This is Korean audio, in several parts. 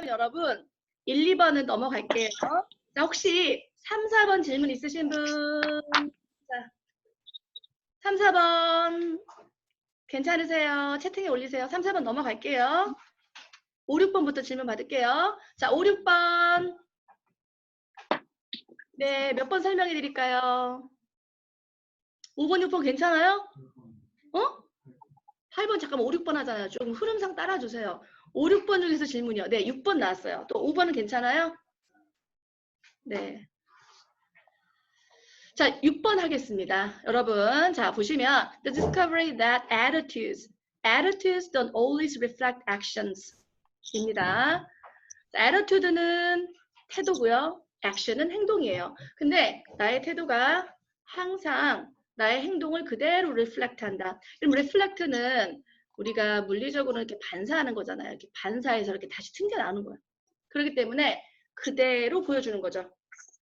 여러분 1, 2번은 넘어갈게요. 자, 혹시 3, 4번 질문 있으신 분? 자, 3, 4번 괜찮으세요? 채팅에 올리세요. 3, 4번 넘어갈게요. 5, 6번부터 질문 받을게요. 자, 5, 6번. 네, 몇 번 설명해 드릴까요? 5번, 6번 괜찮아요? 어? 8번 잠깐만 5, 6번 하잖아요. 좀 흐름상 따라주세요. 5, 6번 중에서 질문이요. 네, 6번 나왔어요. 또 5번은 괜찮아요? 네. 자, 6번 하겠습니다. 여러분, 자, 보시면 the discovery that attitudes don't always reflect actions 입니다. attitude는 태도고요. action은 행동이에요. 근데 나의 태도가 항상 나의 행동을 그대로 reflect 한다. 그럼 reflect는 우리가 물리적으로 이렇게 반사하는 거잖아요. 이렇게 반사해서 이렇게 다시 튕겨나오는 거예요. 그렇기 때문에 그대로 보여주는 거죠.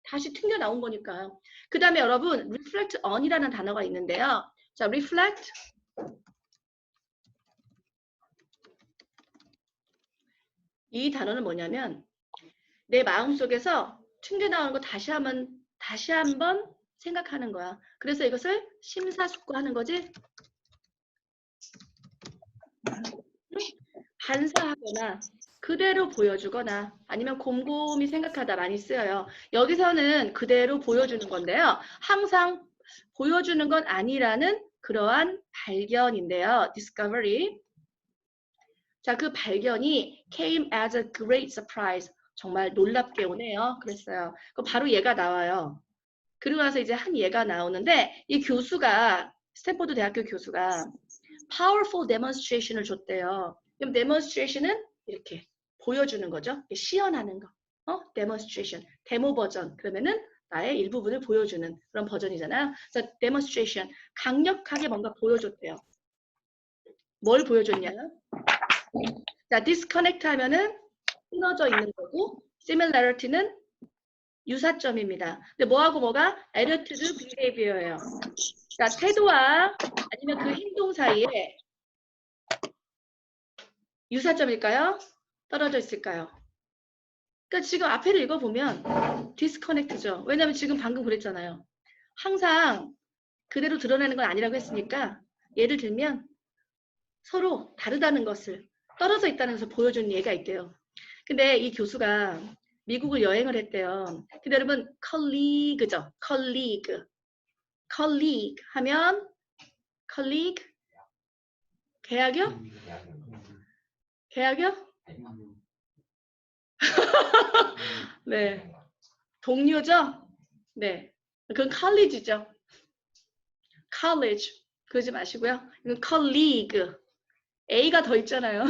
다시 튕겨 나온 거니까. 그 다음에 여러분 reflect on이라는 단어가 있는데요. 자, reflect 이 단어는 뭐냐면 내 마음속에서 튕겨 나오는 거 다시 한번 생각하는 거야. 그래서 이것을 심사숙고하는 거지. 반사하거나 그대로 보여주거나 아니면 곰곰이 생각하다 많이 쓰여요. 여기서는 그대로 보여주는 건데요. 항상 보여주는 건 아니라는 그러한 발견인데요. discovery. 자, 그 발견이 came as a great surprise. 정말 놀랍게 오네요. 그랬어요. 그럼 바로 얘가 나와요. 그리고 나서 이제 한 얘가 나오는데 이 교수가 스탠포드 대학교 교수가 powerful demonstration을 줬대요. 그럼 demonstration은 이렇게 보여주는 거죠. 시연하는 거. demonstration. 데모 버전. 그러면은 나의 일부분을 보여주는 그런 버전이잖아요. 그래서 demonstration. 강력하게 뭔가 보여줬대요. 뭘 보여줬냐? 자, disconnect 하면은 끊어져 있는 거고 similarity는 유사점입니다. 근데 뭐하고 뭐가? attitude, behavior예요. 자, 태도와 아니면 그 행동 사이에 유사점일까요? 떨어져 있을까요? 그러니까 지금 앞에를 읽어보면 disconnect죠. 왜냐하면 지금 방금 그랬잖아요. 항상 그대로 드러내는 건 아니라고 했으니까 예를 들면 서로 다르다는 것을 떨어져 있다는 것을 보여주는 예가 있대요. 근데 이 교수가 미국을 여행을 했대요. 근데 여러분 colleague죠. colleague 하면 colleague 계약이요? 계약이요? 네. 동료죠? 네. 그건 college죠. college. 그러지 마시고요. 이건 colleague. A가 더 있잖아요.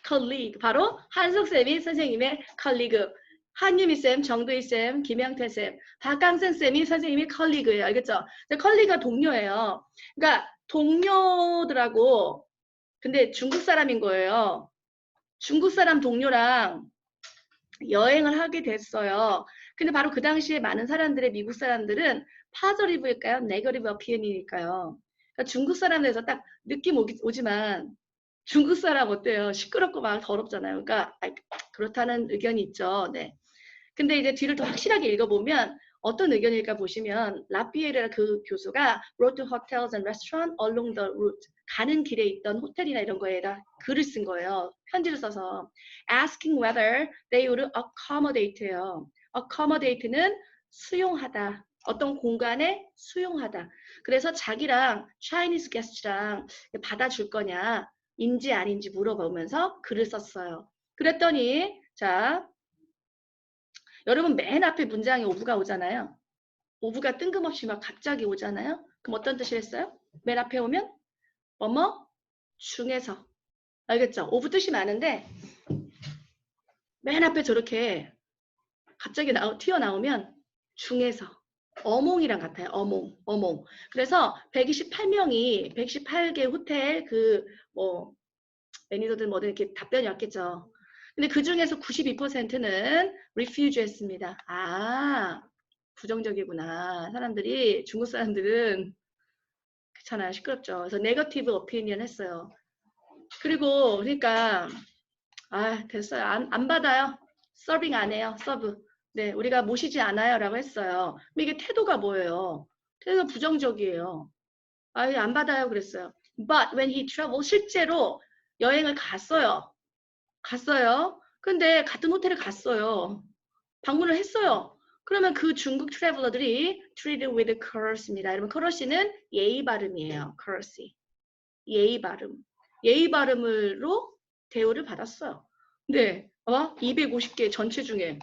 colleague. 바로 한석쌤이 선생님의 colleague. 한유미쌤, 정두희쌤, 김영태쌤, 박강선쌤이 선생님의 colleagu예요. 알겠죠? colleague가 동료예요. 그러니까 동료들하고 근데 중국 사람인 거예요. 중국 사람 동료랑 여행을 하게 됐어요. 근데 바로 그 당시에 많은 사람들의 미국 사람들은 파저리브일까요? 네거리브 어피엔이니까요. 그러니까 중국 사람에서 딱 느낌 오지만 중국 사람 어때요? 시끄럽고 막 더럽잖아요. 그러니까 그렇다는 의견이 있죠. 네. 근데 이제 뒤를 더 확실하게 읽어보면 어떤 의견일까 보시면 라피에르 그 교수가 wrote to hotels and restaurants along the route 가는 길에 있던 호텔이나 이런 거에다 글을 쓴 거예요. 편지를 써서 asking whether they would accommodate예요. accommodate는 수용하다. 어떤 공간에 수용하다. 그래서 자기랑 Chinese guest랑 받아줄 거냐 인지 아닌지 물어보면서 글을 썼어요. 그랬더니 자 여러분 맨 앞에 문장에 오브가 오잖아요. 오브가 뜬금없이 막 갑자기 오잖아요. 그럼 어떤 뜻이랬어요? 맨 앞에 오면 뭐뭐 중에서 알겠죠? 오브 뜻이 많은데 맨 앞에 저렇게 갑자기 튀어나오면 중에서 어몽이랑 같아요. 어몽. 그래서 128명이 118개 호텔 뭐 매니저들 뭐든 이렇게 답변이 왔겠죠. 근데 그 중에서 92%는 refuse 했습니다. 아, 부정적이구나. 사람들이, 중국 사람들은 그렇잖아요. 시끄럽죠. 그래서 네거티브 오피니언 했어요. 그리고 그러니까 아, 됐어요. 안 받아요. 서빙 안 해요. 서브. 네, 우리가 모시지 않아요. 라고 했어요. 근데 이게 태도가 뭐예요? 태도가 부정적이에요. 아예 안 받아요. 그랬어요. But when he traveled, 실제로 여행을 갔어요. 갔어요. 근데 같은 호텔에 갔어요. 방문을 했어요. 그러면 그 중국 트래블러들이 treated with courtesy입니다. 여러분, courtesy는 예의 발음이에요. courtesy. 예의 발음. 예의 발음으로 대우를 받았어요. 네. 250개 전체 중에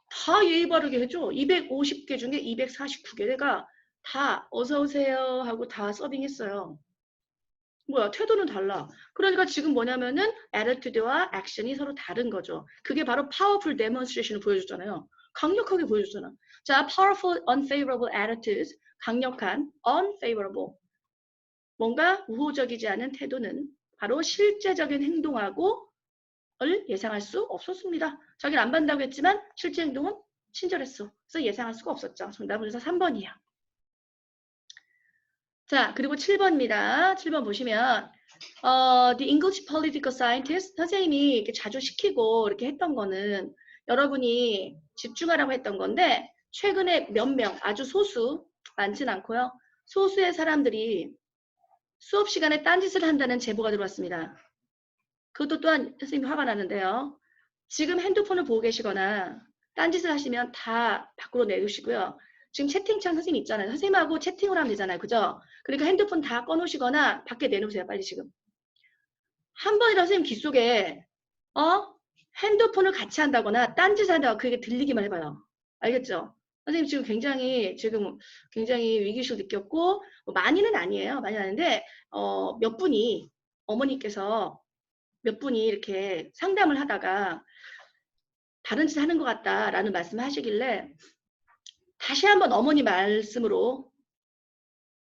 다 예의 바르게 해줘. 250개 중에 249개가 다 어서오세요 하고 다 서빙했어요. 뭐야, 태도는 달라. 그러니까 지금 뭐냐면은 attitude와 action이 서로 다른 거죠. 그게 바로 powerful demonstration을 보여줬잖아요. 강력하게 보여줬잖아. 자, powerful unfavorable attitudes, 강력한 unfavorable, 뭔가 우호적이지 않은 태도는 바로 실제적인 행동하고 을 예상할 수 없었습니다. 자기는 안 받는다고 했지만 실제 행동은 친절했어. 그래서 예상할 수가 없었죠. 정답은 그래서 3번이에요. 자, 그리고 7번입니다. 7번 보시면 The English Political Scientist, 선생님이 이렇게 자주 시키고 이렇게 했던 거는 여러분이 집중하라고 했던 건데 최근에 몇 명, 아주 소수, 많진 않고요. 소수의 사람들이 수업 시간에 딴짓을 한다는 제보가 들어왔습니다. 그것도 또한 선생님이 화가 나는데요. 지금 핸드폰을 보고 계시거나 딴짓을 하시면 다 밖으로 내두시고요. 지금 채팅창 선생님 있잖아요. 선생님하고 채팅을 하면 되잖아요. 그죠? 그러니까 핸드폰 다 꺼놓으시거나 밖에 내놓으세요. 빨리 지금. 한 번이라도 선생님 귀 속에 핸드폰을 같이 한다거나 딴짓을 한다거나 그게 들리기만 해봐요. 알겠죠? 선생님 지금 굉장히 위기의식을 느꼈고 많이는 아니에요. 많이는 아닌데 몇 분이 어머니께서 몇 분이 이렇게 상담을 하다가 다른 짓 하는 것 같다라는 말씀을 하시길래 다시 한번 어머니 말씀으로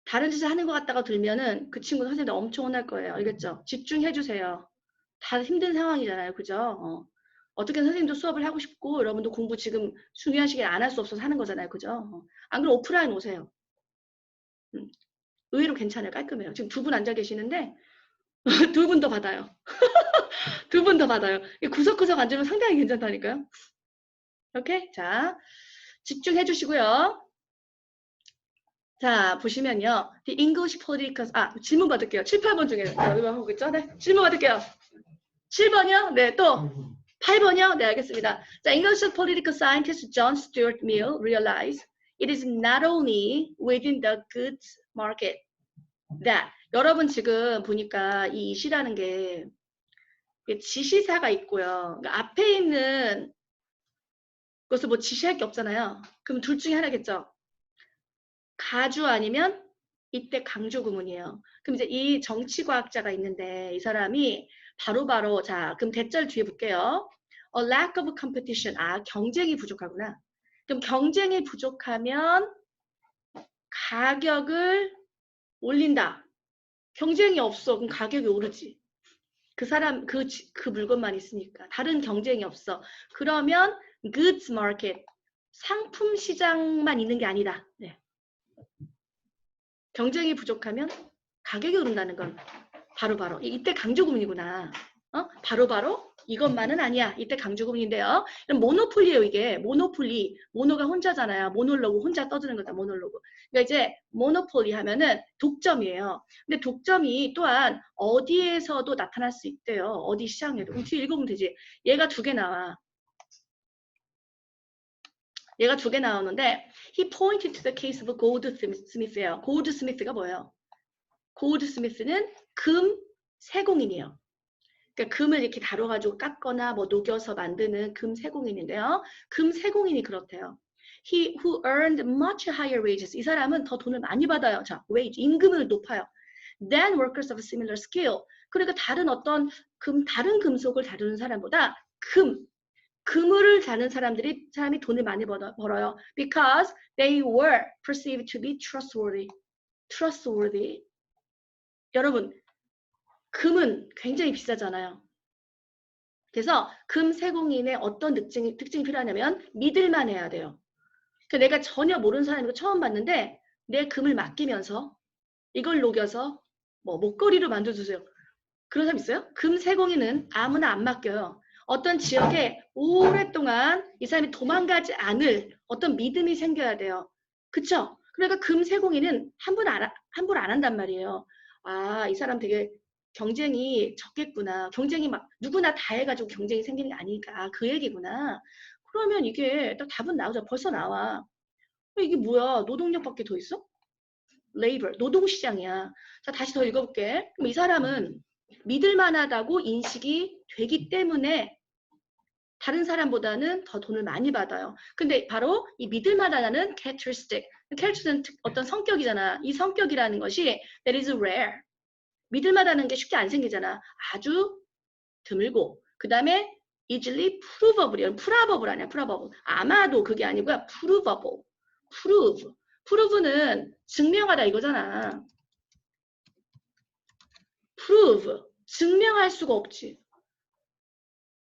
다른 짓을 하는 것 같다가 들면은 그 친구 선생님들 엄청 혼날 거예요. 알겠죠? 집중해 주세요. 다 힘든 상황이잖아요. 그죠? 어떻게든 선생님도 수업을 하고 싶고 여러분도 공부 지금 중요한 시기에 안 할 수 없어서 하는 거잖아요. 그죠? 안 그러면 오프라인 오세요. 의외로 괜찮아요. 깔끔해요. 지금 두 분 앉아 계시는데 두 분 더 받아요. 두 분 더 받아요. 구석구석 앉으면 상당히 괜찮다니까요. 오케이? 자, 집중해 주시고요. 자, 보시면요. The English Political, 질문 받을게요. 7, 8번 중에. 하고 있죠? 네. 질문 받을게요. 7번이요? 네, 또. 8번이요? 네, 알겠습니다. 자, English political scientist John Stuart Mill realized it is not only within the goods market that 여러분 지금 보니까 이 이시라는 게 지시사가 있고요. 그러니까 앞에 있는 것을 뭐 지시할 게 없잖아요. 그럼 둘 중에 하나겠죠. 가주 아니면 이때 강조 구문이에요. 그럼 이제 이 정치과학자가 있는데 이 사람이 바로 자, 그럼 대절 뒤에 볼게요. A lack of competition. 경쟁이 부족하구나. 그럼 경쟁이 부족하면 가격을 올린다. 경쟁이 없어. 그럼 가격이 오르지. 그 사람, 그 물건만 있으니까. 다른 경쟁이 없어. 그러면 goods market. 상품 시장만 있는 게 아니다. 네. 경쟁이 부족하면 가격이 오른다는 건 바로 이때 강조구문이구나. 바로 이것만은 아니야. 이때 강조구문인데요. 그럼 모노폴리예요. 이게 모노폴리. 모노가 혼자잖아요. 모놀로그 혼자 떠드는 거다. 모놀로그. 그러니까 이제 모노폴리 하면은 독점이에요. 근데 독점이 또한 어디에서도 나타날 수 있대요. 어디 시장에도. 그럼 뒤에 읽어보면 되지. 얘가 두 개 나와. 얘가 두 개 나오는데 he pointed to the case of Goldsmith예요. Goldsmith가 뭐예요? 골드스미스는 금 세공인이에요. 그러니까 금을 이렇게 다뤄가지고 깎거나 뭐 녹여서 만드는 금 세공인인데요. 금 세공인이 그렇대요. He who earned much higher wages. 이 사람은 더 돈을 많이 받아요. 자, wage, 임금을 높아요. Than workers of similar skill. 그러니까 다른 금속을 다루는 사람보다 금을 다는 사람이 돈을 많이 벌어요. Because they were perceived to be trustworthy. 여러분, 금은 굉장히 비싸잖아요. 그래서 금 세공인의 어떤 특징이 필요하냐면 믿을만 해야 돼요. 그러니까 내가 전혀 모르는 사람이고 처음 봤는데 내 금을 맡기면서 이걸 녹여서 뭐 목걸이로 만들어주세요. 그런 사람 있어요? 금 세공인은 아무나 안 맡겨요. 어떤 지역에 오랫동안 이 사람이 도망가지 않을 어떤 믿음이 생겨야 돼요. 그쵸? 그러니까 금세공인은 함부로 안 한단 말이에요. 아, 이 사람 되게 경쟁이 적겠구나. 경쟁이 막 누구나 다 해가지고 경쟁이 생기는 게 아니니까 그 얘기구나. 그러면 이게 딱 답은 나오죠. 벌써 나와. 이게 뭐야? 노동력밖에 더 있어? 레이버, 노동시장이야. 자, 다시 더 읽어볼게. 그럼 이 사람은 믿을 만하다고 인식이 되기 때문에 다른 사람보다는 더 돈을 많이 받아요. 근데 바로 이 믿을 만하다는 characteristic, characteristic는 어떤 성격이잖아. 이 성격이라는 것이 that is rare. 믿을 만하다는 게 쉽게 안 생기잖아. 아주 드물고 그 다음에 easily provable이야. provable 아니야. provable. 아마도 그게 아니고요. provable. prove. prove는 증명하다 이거잖아. prove. 증명할 수가 없지.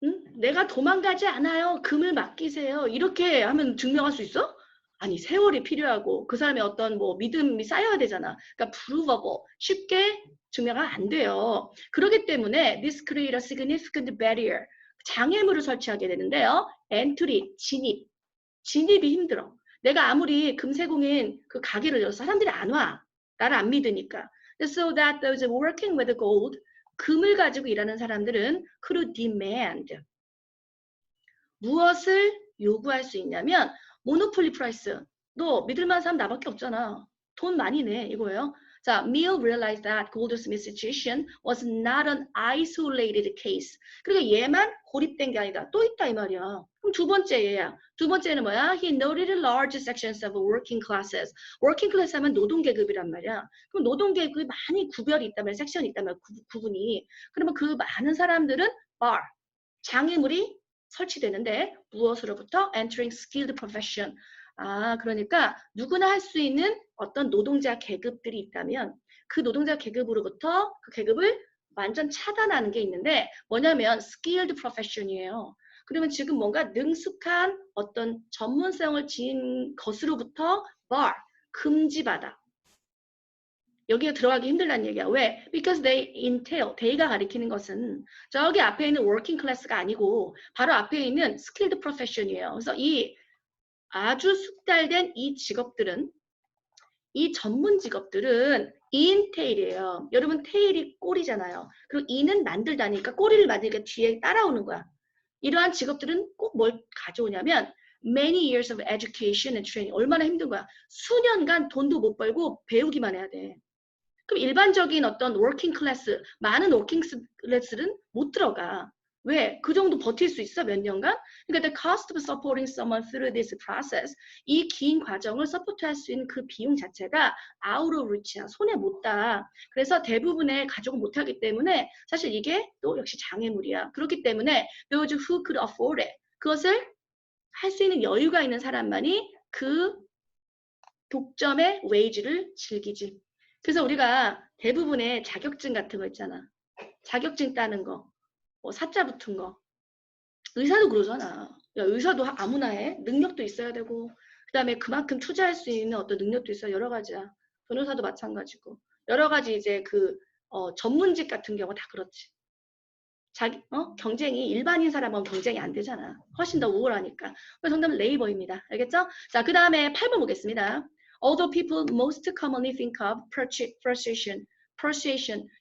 응? 내가 도망가지 않아요. 금을 맡기세요. 이렇게 하면 증명할 수 있어? 아니, 세월이 필요하고 그 사람의 어떤 뭐 믿음이 쌓여야 되잖아. 그러니까 provable. 쉽게 증명가 안 돼요. 그렇기 때문에 this create a significant barrier. 장애물을 설치하게 되는데요. entry, 진입. 진입이 힘들어. 내가 아무리 금세공인 그 가게를 열어서 사람들이 안 와. 나를 안 믿으니까. So that those working with gold, 금을 가지고 일하는 사람들은 could demand. 무엇을 요구할 수 있냐면 모노폴리 프라이스. 너 믿을 만한 사람 나밖에 없잖아. 돈 많이 내 이거예요. 자, Mill realized that Goldsmith's situation was not an isolated case. 그러니까 얘만 고립된 게 아니다. 또 있다 이 말이야. 그럼 두 번째 얘야. 두 번째는 뭐야? He noted large sections of working classes. working class 하면 노동계급이란 말이야. 그럼 노동계급이 많이 구별이 있다면, 섹션이 있다면 구분이. 그러면 그 많은 사람들은 bar, 장애물이 설치되는데 무엇으로부터? Entering skilled profession. 아, 그러니까 누구나 할 수 있는 어떤 노동자 계급들이 있다면 그 노동자 계급으로부터 그 계급을 완전 차단하는 게 있는데 뭐냐면 skilled profession이에요. 그러면 지금 뭔가 능숙한 어떤 전문성을 지닌 것으로부터 bar, 금지받아. 여기에 들어가기 힘들다는 얘기야. 왜? Because they entail, they가 가리키는 것은 저기 앞에 있는 working class가 아니고 바로 앞에 있는 skilled profession이에요. 그래서 이 아주 숙달된 이 직업들은 이 전문 직업들은 entail이에요. 여러분 tail이 꼬리잖아요. 그리고 이는 만들다니까 꼬리를 만들니까 뒤에 따라오는 거야. 이러한 직업들은 꼭 뭘 가져오냐면 many years of education and training. 얼마나 힘든 거야. 수년간 돈도 못 벌고 배우기만 해야 돼. 그럼 일반적인 어떤 워킹 클래스, 많은 워킹 클래스는 못 들어가. 왜? 그 정도 버틸 수 있어? 몇 년간? 그러니까 the cost of supporting someone through this process, 이 긴 과정을 서포트할 수 있는 그 비용 자체가 out of reach야. 손에 못 닿아. 그래서 대부분의 가족은 못하기 때문에 사실 이게 또 역시 장애물이야. 그렇기 때문에 those who could afford it, 그것을 할 수 있는 여유가 있는 사람만이 그 독점의 웨이지를 즐기지. 그래서 우리가 대부분의 자격증 같은 거 있잖아. 자격증 따는 거, 뭐 사자 붙은 거. 의사도 그러잖아. 야, 의사도 아무나 해. 능력도 있어야 되고, 그 다음에 그만큼 투자할 수 있는 어떤 능력도 있어야 여러 가지야. 변호사도 마찬가지고. 여러 가지 이제 그 전문직 같은 경우 다 그렇지. 경쟁이 일반인 사람하고 경쟁이 안 되잖아. 훨씬 더 우월하니까. 그래서 정답은 레이버입니다. 알겠죠? 자, 그 다음에 8번 보겠습니다. Although people most commonly think of persuasion.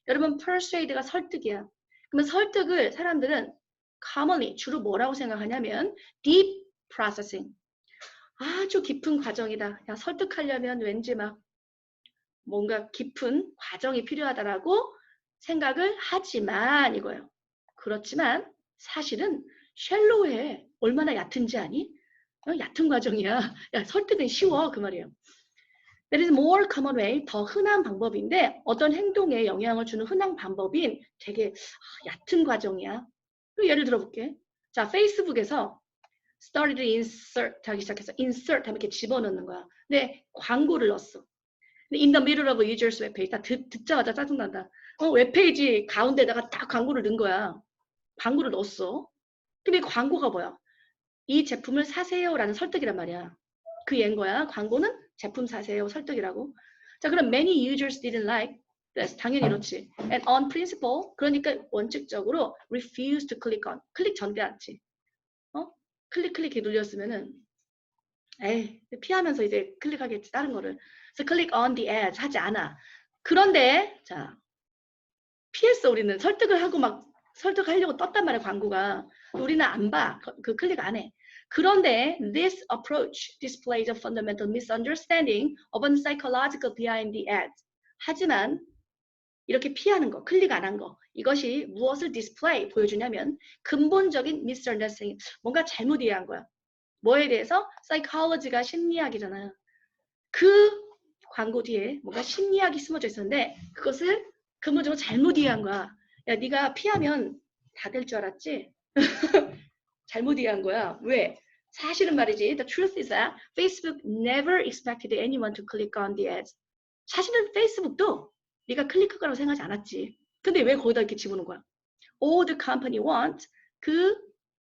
여러분, persuade가 설득이야. 그러면 설득을 사람들은 commonly 주로 뭐라고 생각하냐면 deep processing. 아주 깊은 과정이다. 야, 설득하려면 왠지 막 뭔가 깊은 과정이 필요하다라고 생각을 하지만 이거예요. 그렇지만 사실은 쉘로해. 얼마나 얕은지 아니? 얕은 과정이야. 야, 설득은 쉬워. 그 말이에요. There is more common way, 더 흔한 방법인데 어떤 행동에 영향을 주는 흔한 방법인 되게 얕은 과정이야. 예를 들어볼게. 자, 페이스북에서 started insert 하기 시작해서 insert 하면 이렇게 집어넣는 거야. 근데 광고를 넣었어. In the middle of a user's webpage. 다 듣자마자 짜증난다. 웹페이지 가운데다가 딱 광고를 넣은 거야. 광고를 넣었어. 근데 광고가 뭐야? 이 제품을 사세요라는 설득이란 말이야. 그 얘인 거야. 광고는 제품 사세요 설득이라고. 자, 그럼 many users didn't like. That's 당연히 이렇지. And on principle, 그러니까 원칙적으로 refuse to click on. 클릭 전대 않지. 클릭 눌렸으면은 에이, 피하면서 이제 클릭하겠지, 다른 거를. 그래서 click on the ads 하지 않아. 그런데 자, 피했어. 우리는 설득을 하고 막 설득하려고 떴단 말이야, 광고가. 우리는 안 봐. 그 클릭 안 해. 그런데 this approach displays a fundamental misunderstanding of the psychological behind the ads. 하지만 이렇게 피하는 거, 클릭 안 한 거, 이것이 무엇을 디스플레이 보여주냐면 근본적인 misunderstanding, 뭔가 잘못 이해한 거야. 뭐에 대해서? psychology가 심리학이잖아요. 그 광고 뒤에 뭔가 심리학이 숨어져 있었는데 그것을 근본적으로 잘못 이해한 거야. 야, 네가 피하면 다 될 줄 알았지? 잘못 이해한 거야. 왜? 사실은 말이지. The truth is that Facebook never expected anyone to click on the ads. 사실은 페이스북도 네가 클릭할 거라고 생각하지 않았지. 근데 왜 거기다 이렇게 집어넣은 거야? All the company want, 그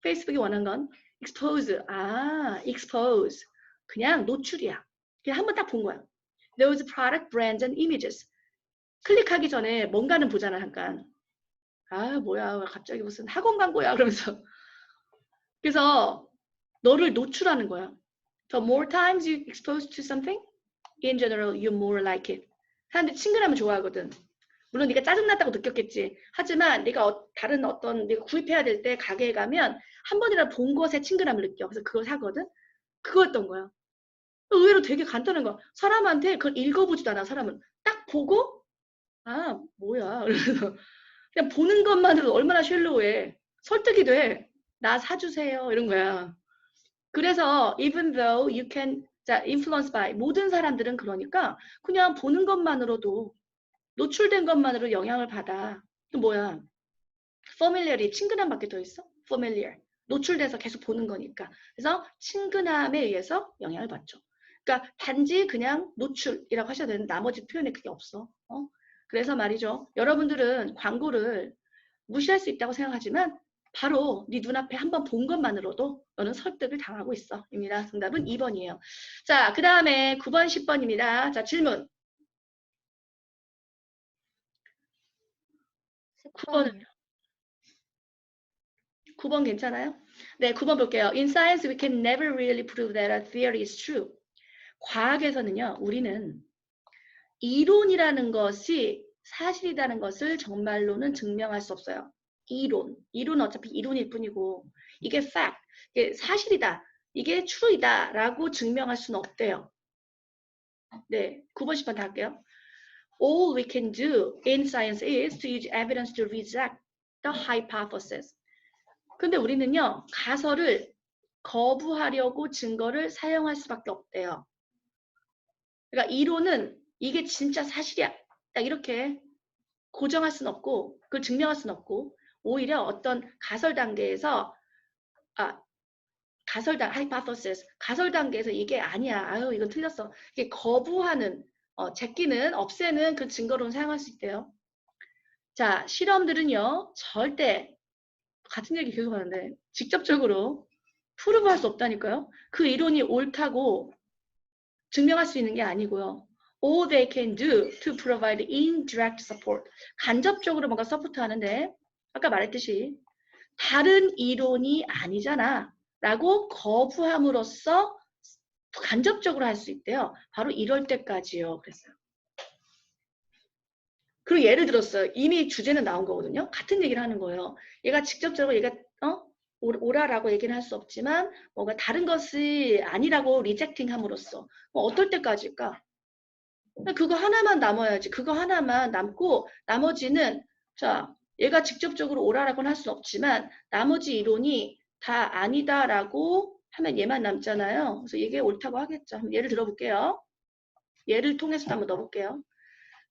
페이스북이 원한 건 expose. expose. 그냥 노출이야. 그냥 한번 딱 본 거야. Those product brands and images. 클릭하기 전에 뭔가는 보잖아, 잠깐. 뭐야, 갑자기 무슨 학원 광고야, 그러면서. 그래서 너를 노출하는 거야. The more times you expose to something, in general, you more like it. 사람들이 친근하면 좋아하거든. 물론 네가 짜증났다고 느꼈겠지. 하지만 네가 다른 어떤 네가 구입해야 될 때 가게에 가면 한 번이라도 본 것에 친근함을 느껴. 그래서 그걸 사거든. 그거였던 거야. 의외로 되게 간단한 거야. 사람한테 그걸 읽어보지도 않아. 사람은 딱 보고 뭐야. 그래서 그냥 보는 것만으로도 얼마나 쉘로우해. 설득이 돼. 나 사주세요. 이런 거야. 그래서 even though you can influence by 모든 사람들은 그러니까 그냥 보는 것만으로도 노출된 것만으로 영향을 받아. 또 뭐야? familiar이 친근함밖에 더 있어? familiar. 노출돼서 계속 보는 거니까. 그래서 친근함에 의해서 영향을 받죠. 그러니까 단지 그냥 노출이라고 하셔야 되는데 나머지 표현에 그게 없어. 그래서 말이죠. 여러분들은 광고를 무시할 수 있다고 생각하지만 바로 네 눈앞에 한번 본 것만으로도 너는 설득을 당하고 있어. 입니다. 정답은 2번이에요. 자, 그 다음에 9번, 10번입니다. 자, 질문. 9번은 9번 괜찮아요? 네, 9번 볼게요. In science, we can never really prove that a theory is true. 과학에서는요, 우리는 이론이라는 것이 사실이라는 것을 정말로는 증명할 수 없어요. 이론은 어차피 이론일 뿐이고 이게 fact, 이게 사실이다, 이게 true이다 라고 증명할 수는 없대요. 네, 9번, 10번 다 할게요. All we can do in science is to use evidence to reject the hypothesis. 근데 우리는요, 가설을 거부하려고 증거를 사용할 수밖에 없대요. 그러니까 이론은 이게 진짜 사실이야. 딱 이렇게 고정할 수는 없고, 그걸 증명할 수는 없고, 오히려 어떤 가설 단계에서, hypothesis, 가설 단계에서 이게 아니야. 이건 틀렸어. 이게 거부하는, 제끼는, 없애는 그 증거로는 사용할 수 있대요. 자, 실험들은요, 절대, 같은 얘기 계속 하는데, 직접적으로 프루브할 수 없다니까요. 그 이론이 옳다고 증명할 수 있는 게 아니고요. All they can do to provide indirect support. 간접적으로 뭔가 서포트 하는데 아까 말했듯이 다른 이론이 아니잖아 라고 거부함으로써 간접적으로 할 수 있대요. 바로 이럴 때까지요. 그랬어요. 그리고 예를 들었어요. 이미 주제는 나온 거거든요. 같은 얘기를 하는 거예요. 얘가 직접적으로 얘가 오라라고 얘기는 할 수 없지만 뭔가 다른 것이 아니라고 리젝팅 함으로써 어떨 때까지일까? 그거 하나만 남아야지. 그거 하나만 남고 나머지는 자 얘가 직접적으로 오라라고는 할 수 없지만 나머지 이론이 다 아니다라고 하면 얘만 남잖아요. 그래서 이게 옳다고 하겠죠. 예를 들어볼게요. 예를 통해서 한번 넣어볼게요.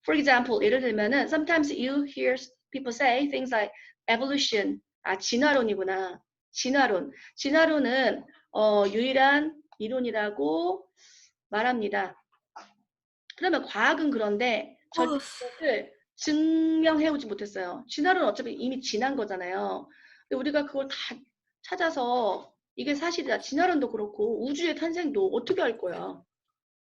For example, 예를 들면은 sometimes you hear people say things like evolution. 진화론이구나. 진화론은 유일한 이론이라고 말합니다. 그러면 과학은 그런데 절대 그것을 증명해오지 못했어요. 진화론은 어차피 이미 지난 거잖아요. 근데 우리가 그걸 다 찾아서 이게 사실이다. 진화론도 그렇고 우주의 탄생도 어떻게 알 거야.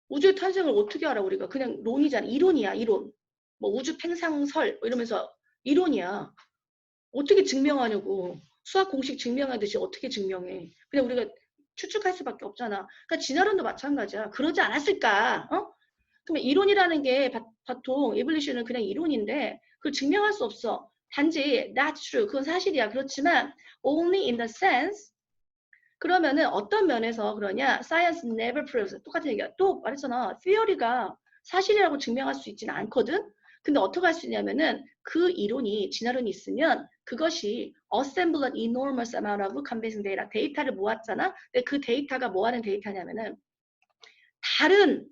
우주의 탄생을 어떻게 알아 우리가. 그냥 론이잖아. 이론이야. 이론. 뭐 우주 팽창설 뭐 이러면서 이론이야. 어떻게 증명하냐고. 수학 공식 증명하듯이 어떻게 증명해. 그냥 우리가 추측할 수밖에 없잖아. 그러니까 진화론도 마찬가지야. 그러지 않았을까? 어? 그러면 이론이라는 게 보통 evolution은 그냥 이론인데 그걸 증명할 수 없어. 단지 that's true. 그건 사실이야. 그렇지만 only in the sense 그러면은 어떤 면에서 그러냐? Science never proves. 똑같은 얘기야. 또 말했잖아. theory가 사실이라고 증명할 수 있지는 않거든. 근데 어떻게 할 수 있냐면은 그 이론이 진화론이 있으면 그것이 assemble an enormous amount of convincing data. 데이터를 모았잖아. 근데 그 데이터가 뭐 하는 데이터냐면은 다른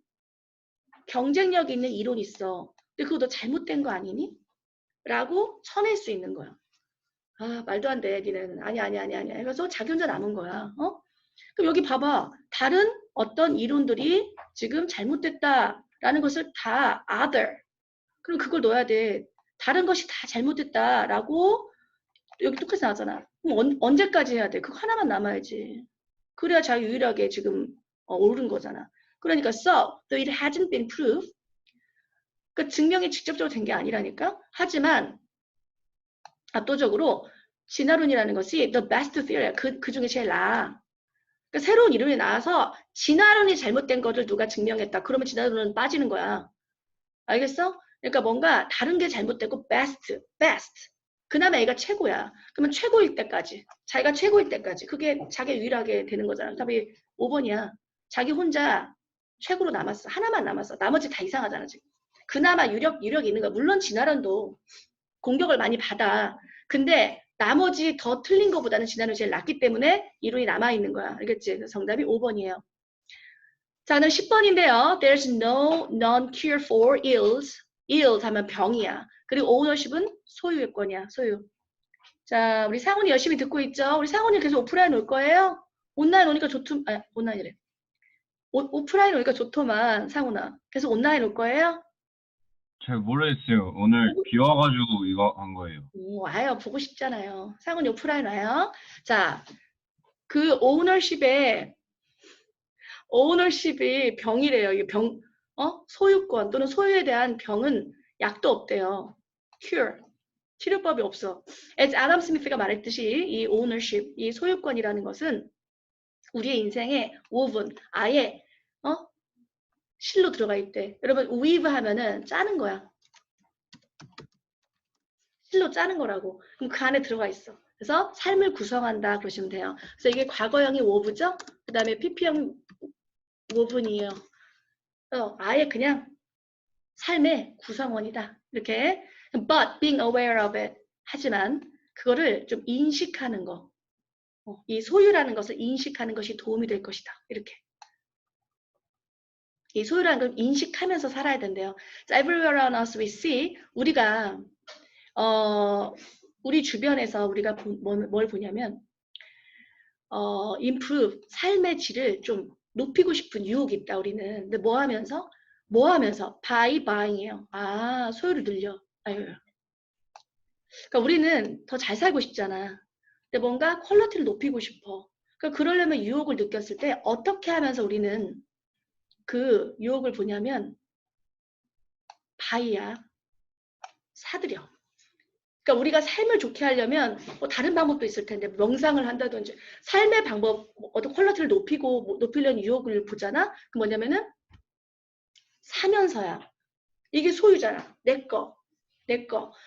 경쟁력 있는 이론이 있어. 근데 그거 너 잘못된 거 아니니? 라고 쳐낼 수 있는 거야. 아, 말도 안 돼. 니는 아니야. 그래서 자기 혼자 남은 거야. 어? 그럼 여기 봐봐. 다른 어떤 이론들이 지금 잘못됐다라는 것을 다 other. 그럼 그걸 넣어야 돼. 다른 것이 다 잘못됐다라고 여기 똑같이 나왔잖아. 그럼 언제까지 해야 돼? 그거 하나만 남아야지. 그래야 자기 유일하게 지금 옳은 거잖아. 그러니까 so, though it hasn't been proved. 그러니까 증명이 직접적으로 된 게 아니라니까. 하지만 압도적으로 진화론이라는 것이 the best theory. 그 중에 제일 나아. 그러니까 새로운 이론이 나와서 진화론이 잘못된 것을 누가 증명했다. 그러면 진화론은 빠지는 거야. 알겠어? 그러니까 뭔가 다른 게 잘못되고 best. 그나마 얘가 최고야. 그러면 최고일 때까지. 자기가 최고일 때까지. 그게 자기 유일하게 되는 거잖아. 답이 5번이야. 자기 혼자 최고로 남았어. 하나만 남았어. 나머지 다 이상하잖아, 지금. 그나마 유력이 있는 거야. 물론 진화론도 공격을 많이 받아. 근데 나머지 더 틀린 것보다는 진화론이 제일 낫기 때문에 이론이 남아있는 거야. 알겠지? 그래서 정답이 5번이에요. 자, 그럼 10번인데요. There's no non-cure for ills. ill 하면 병이야. 그리고 ownership은 소유권이야. 소유. 자, 우리 상훈이 열심히 듣고 있죠? 우리 상훈이 계속 오프라인 올 거예요? 온라인 오니까 온라인이래. 오프라인 오니까 좋더만, 상훈아. 계속 온라인 올 거예요? 잘 모르겠어요. 오늘 비 와가지고 이거 한 거예요. 오, 와요. 보고 싶잖아요. 상훈이 오프라인 와요. 자, 그 오너십이 병이래요. 이게 소유권 또는 소유에 대한 병은 약도 없대요. cure. 치료법이 없어. As Adam Smith가 말했듯이 이 ownership, 이 소유권이라는 것은 우리의 인생에 woven, 아예 실로 들어가 있대. 여러분 weave 하면은 짜는 거야. 실로 짜는 거라고. 그럼 그 안에 들어가 있어. 그래서 삶을 구성한다 그러시면 돼요. 그래서 이게 과거형이 wove죠. 그 다음에 PP형 woven이에요. 아예 그냥 삶의 구성원이다. 이렇게. But being aware of it. 하지만 그거를 좀 인식하는 거. 이 소유라는 것을 인식하는 것이 도움이 될 것이다. 이렇게. 이 소유라는 걸 인식하면서 살아야 된대요. Everywhere around us we see. 우리가 우리 주변에서 우리가 뭘 보냐면 improve 삶의 질을 좀 높이고 싶은 유혹이 있다. 우리는. 근데 뭐 하면서 by buying이에요. 아, 소유를 늘려. 아유. 그러니까 우리는 더 잘 살고 싶잖아. 근데 뭔가 퀄리티를 높이고 싶어. 그러니까 그러려면 유혹을 느꼈을 때 어떻게 하면서 우리는 그 유혹을 보냐면 buy야. 사들여. 그러니까 우리가 삶을 좋게 하려면 뭐 다른 방법도 있을 텐데 명상을 한다든지 삶의 방법 어떤 퀄리티를 높이려는 유혹을 보잖아. 그 뭐냐면은 사면서야. 이게 소유잖아. 내 거.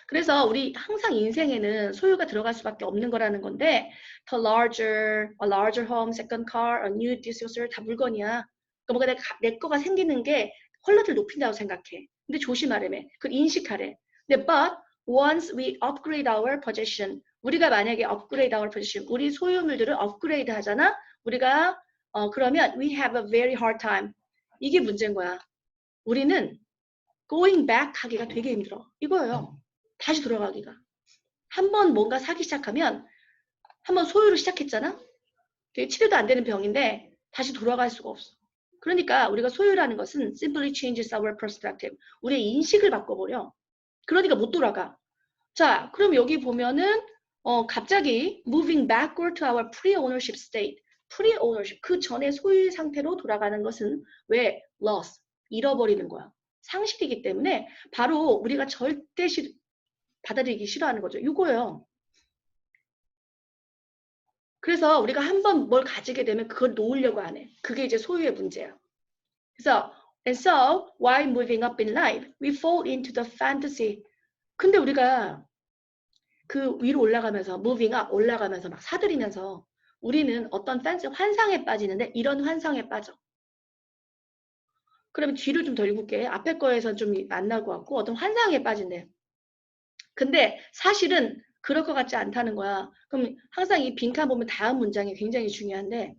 그래서 우리 항상 인생에는 소유가 들어갈 수밖에 없는 거라는 건데 더 larger, a larger home, second car, a new diffuser 다 물건이야. 그러니까 뭔가 내 거가 생기는 게 퀄리티를 높인다고 생각해. 근데 조심하래매. 그걸 인식하래. 근데 but once we upgrade our possession 우리가 만약에 upgrade our possession 우리 소유물들을 업그레이드 하잖아. 우리가 그러면 we have a very hard time. 이게 문제인 거야. 우리는 going back 하기가 되게 힘들어. 이거예요. 다시 돌아가기가. 한번 뭔가 사기 시작하면 한번 소유를 시작했잖아. 그게 치료도 안 되는 병인데 다시 돌아갈 수가 없어. 그러니까 우리가 소유라는 것은 simply changes our perspective. 우리의 인식을 바꿔버려. 그러니까 못 돌아가. 자, 그럼 여기 보면은 갑자기 moving backward to our pre-ownership state. pre-ownership 그 전에 소유 상태로 돌아가는 것은 왜 loss 잃어버리는 거야. 상실이기 때문에 바로 우리가 절대 받아들이기 싫어하는 거죠. 이거예요. 그래서 우리가 한번 뭘 가지게 되면 그걸 놓으려고 안 해. 그게 이제 소유의 문제야. 그래서 and so while moving up in life, we fall into the fantasy. 근데 우리가 그 위로 올라가면서 moving up 올라가면서 막 사들이면서 우리는 어떤 fantasy 환상에 빠지는데 이런 환상에 빠져. 그러면 뒤를 좀 더 읽을게. 앞에 거에서 좀 안 나올 것 같고 어떤 환상에 빠진대. 근데 사실은 그럴 것 같지 않다는 거야. 그럼 항상 이 빈칸 보면 다음 문장이 굉장히 중요한데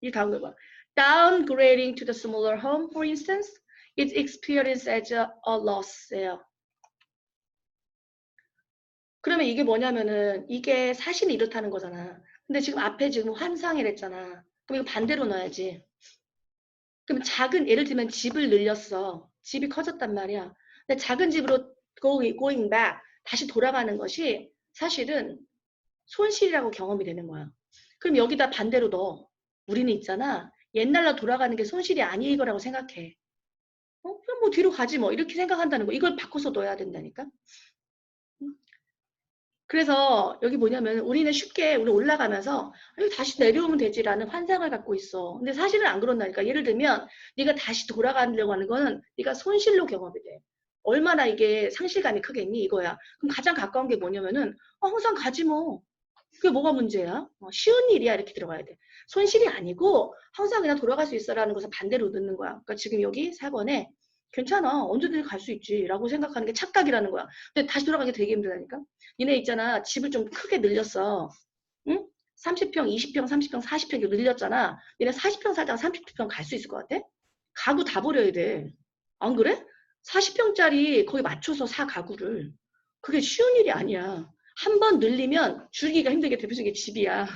이 다음 거 봐. Downgrading to the smaller home, for instance, is experienced as a loss예요. 그러면 이게 뭐냐면은 이게 사실은 이렇다는 거잖아. 근데 지금 앞에 지금 환상이랬잖아. 그럼 이거 반대로 넣어야지. 그럼 작은 예를 들면 집을 늘렸어. 집이 커졌단 말이야. 근데 작은 집으로 going back 다시 돌아가는 것이 사실은 손실이라고 경험이 되는 거야. 그럼 여기다 반대로 넣어. 우리는 있잖아. 옛날로 돌아가는 게 손실이 아닐 거라고 생각해. 그럼 뭐 뒤로 가지 뭐 이렇게 생각한다는 거. 이걸 바꿔서 넣어야 된다니까. 그래서 여기 뭐냐면 우리는 쉽게 우리 올라가면서 다시 내려오면 되지라는 환상을 갖고 있어. 근데 사실은 안 그런다니까. 예를 들면 네가 다시 돌아가려고 하는 거는 네가 손실로 경험이 돼. 얼마나 이게 상실감이 크겠니 이거야. 그럼 가장 가까운 게 뭐냐면은 항상 가지 뭐. 그게 뭐가 문제야? 쉬운 일이야 이렇게 들어가야 돼. 손실이 아니고 항상 그냥 돌아갈 수 있어라는 것을 반대로 넣는 거야. 그러니까 지금 여기 4번에 괜찮아. 언제든지 갈 수 있지. 라고 생각하는 게 착각이라는 거야. 근데 다시 돌아가기 되게 힘들다니까. 니네 있잖아. 집을 좀 크게 늘렸어. 응? 30평, 20평, 30평, 40평 이렇게 늘렸잖아. 니네 40평 살다가 30평 갈 수 있을 것 같아? 가구 다 버려야 돼. 안 그래? 40평짜리 거기 맞춰서 사 가구를. 그게 쉬운 일이 아니야. 한 번 늘리면 줄이기가 힘들게 대표적인 게 집이야.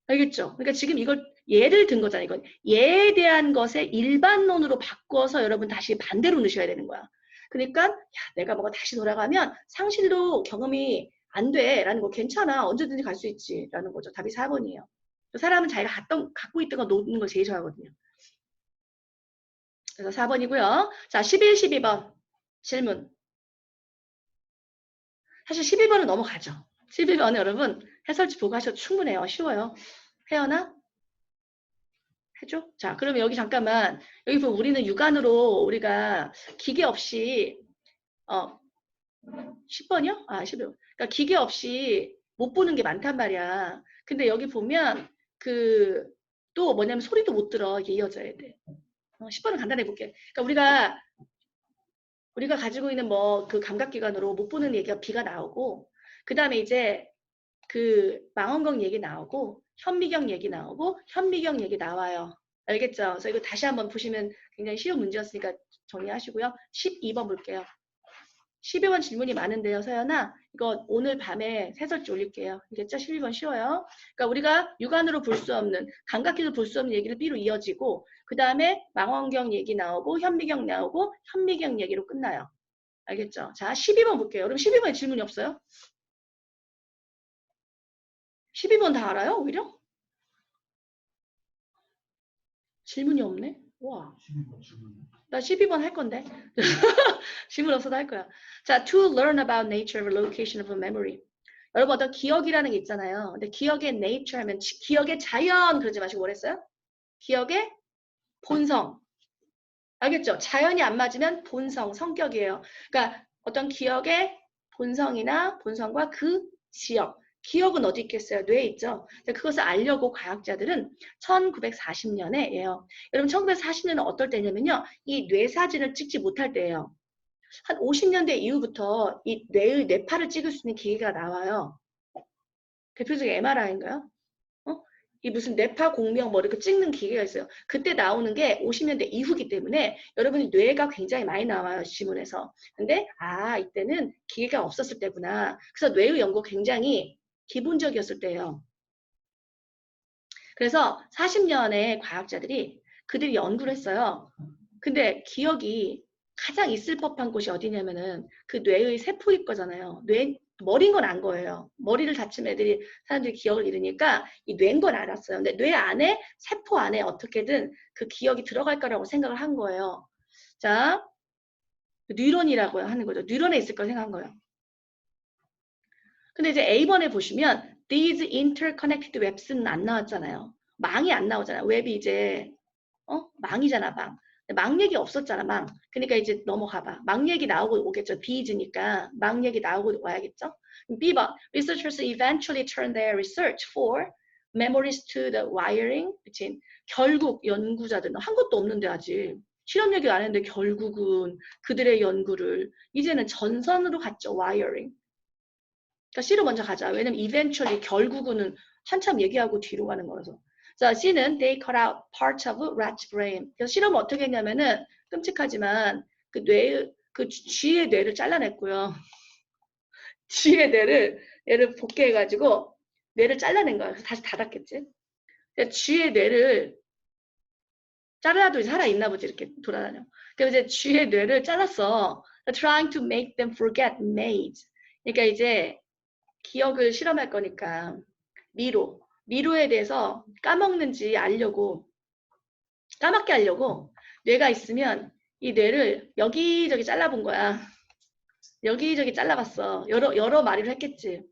알겠죠? 그러니까 지금 이걸 예를 든 거잖아. 이건 예에 대한 것에 일반론으로 바꿔서 여러분 다시 반대로 넣으셔야 되는 거야. 그러니까 야, 내가 뭐가 다시 돌아가면 상실로 경험이 안 돼. 라는 거 괜찮아. 언제든지 갈 수 있지. 라는 거죠. 답이 4번이에요. 사람은 자기가 갖고 있던 거 놓는 걸 제일 좋아하거든요. 그래서 4번이고요. 자, 11, 12번 질문. 사실 12번은 넘어가죠. 12번은 여러분 해설지 보고 하셔도 충분해요. 쉬워요. 혜연아? 해줘? 자, 그러면 여기 잠깐만. 여기 보면 우리는 육안으로 우리가 기계 없이 10번이요? 아, 11번. 그러니까 기계 없이 못 보는 게 많단 말이야. 근데 여기 보면 또 뭐냐면 소리도 못 들어. 이게 이어져야 돼. 10번은 간단히 볼게. 그러니까 우리가 가지고 있는 뭐 그 감각기관으로 못 보는 얘기가 비가 나오고 그 다음에 이제 그 망원경 얘기 나오고 현미경 얘기 나오고 현미경 얘기 나와요. 알겠죠? 그래서 이거 다시 한번 보시면 굉장히 쉬운 문제였으니까 정리하시고요. 12번 볼게요. 12번 질문이 많은데요. 서연아, 이거 오늘 밤에 해설지 올릴게요. 알겠죠? 12번 쉬워요. 그러니까 우리가 육안으로 볼 수 없는, 감각기로 볼 수 없는 얘기를 B로 이어지고 그 다음에 망원경 얘기 나오고 현미경 나오고 현미경 얘기로 끝나요. 알겠죠? 자, 12번 볼게요. 여러분 12번에 질문이 없어요? 12번 다 알아요? 오히려? 질문이 없네? 와. 나 12번 할 건데. 질문 없어도 할 거야. 자, to learn about nature of location of a memory. 여러분 어떤 기억이라는 게 있잖아요. 근데 기억의 nature 하면 기억의 자연 그러지 마시고 뭐랬어요? 기억의 본성. 알겠죠? 자연이 안 맞으면 본성, 성격이에요. 그러니까 어떤 기억의 본성이나 본성과 그 지역. 기억은 어디 있겠어요? 뇌에 있죠. 그것을 알려고 과학자들은 1940년에예요. 여러분 1940년은 어떨 때냐면요. 이 뇌사진을 찍지 못할 때예요. 한 50년대 이후부터 이 뇌의 뇌파를 찍을 수 있는 기계가 나와요. 대표적인 MRI인가요? 이 무슨 뇌파 공명 뭐 이렇게 찍는 기계가 있어요. 그때 나오는 게 50년대 이후기 때문에 여러분이 뇌가 굉장히 많이 나와요. 지문에서. 근데 이때는 기계가 없었을 때구나. 그래서 뇌의 연구 굉장히 기본적이었을 때예요. 그래서 40년의 과학자들이 그들이 연구를 했어요. 근데 기억이 가장 있을 법한 곳이 어디냐면은 그 뇌의 세포일 거잖아요. 머리인 건 안 거예요. 머리를 다치면 사람들이 기억을 잃으니까 이 뇌인 건 알았어요. 근데 뇌 안에 세포 안에 어떻게든 그 기억이 들어갈 거라고 생각을 한 거예요. 자, 뉴런이라고 하는 거죠. 뉴런에 있을 거 생각한 거예요. 근데 이제 A번에 보시면 these interconnected webs는 안 나왔잖아요. 망이 안 나오잖아요. 웹이 이제 망이잖아, 망. 망 얘기 없었잖아, 망. 그러니까 이제 넘어가봐. 망 얘기 나오고 오겠죠. these니까 망 얘기 나오고 와야겠죠. B번, researchers eventually turned their research for memories to the wiring between. 결국 연구자들은 한 것도 없는데 아직 실험 얘기 안 했는데 결국은 그들의 연구를 이제는 전선으로 갔죠. wiring. 그러니까 C로 먼저 가자. 왜냐면 eventually 결국은 한참 얘기하고 뒤로 가는 거라서. 자, C는 they cut out parts of rat's brain. 그래서 실험을 어떻게 했냐면은 끔찍하지만 그 G의 뇌를 잘라냈고요. G의 뇌를 얘를 복귀해가지고 뇌를 잘라낸 거야. 그래서 다시 닫았겠지. 그러니까 G의 뇌를 잘라도 살아있나 보지 이렇게 돌아다녀. 그래서 이제 G의 뇌를 잘랐어. Trying to make them forget made. 그러니까 이제 기억을 실험할 거니까 미로에 대해서 까먹는지 알려고 까맣게 하려고 뇌가 있으면 이 뇌를 여기저기 잘라본 거야. 여기저기 잘라봤어. 여러 마리를 했겠지.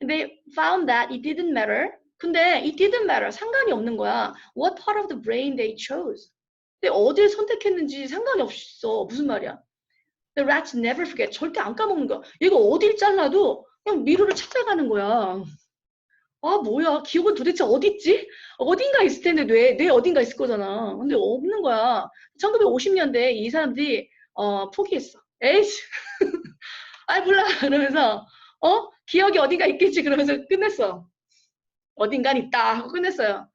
근데 found that it didn't matter. 근데 it didn't matter. 상관이 없는 거야. What part of the brain they chose. 근데 어딜 선택했는지 상관이 없어. 무슨 말이야. The rats never forget. 절대 안 까먹는 거야. 얘가 어딜 잘라도 그냥 미로를 찾아가는 거야. 아, 뭐야. 기억은 도대체 어디 있지? 어딘가 있을 텐데, 뇌 어딘가 있을 거잖아. 근데 없는 거야. 1950년대에 이 사람들이, 포기했어. 에이씨. 아이, 몰라. 그러면서, 기억이 어딘가 있겠지. 그러면서 끝냈어. 어딘간 있다. 하고 끝냈어요.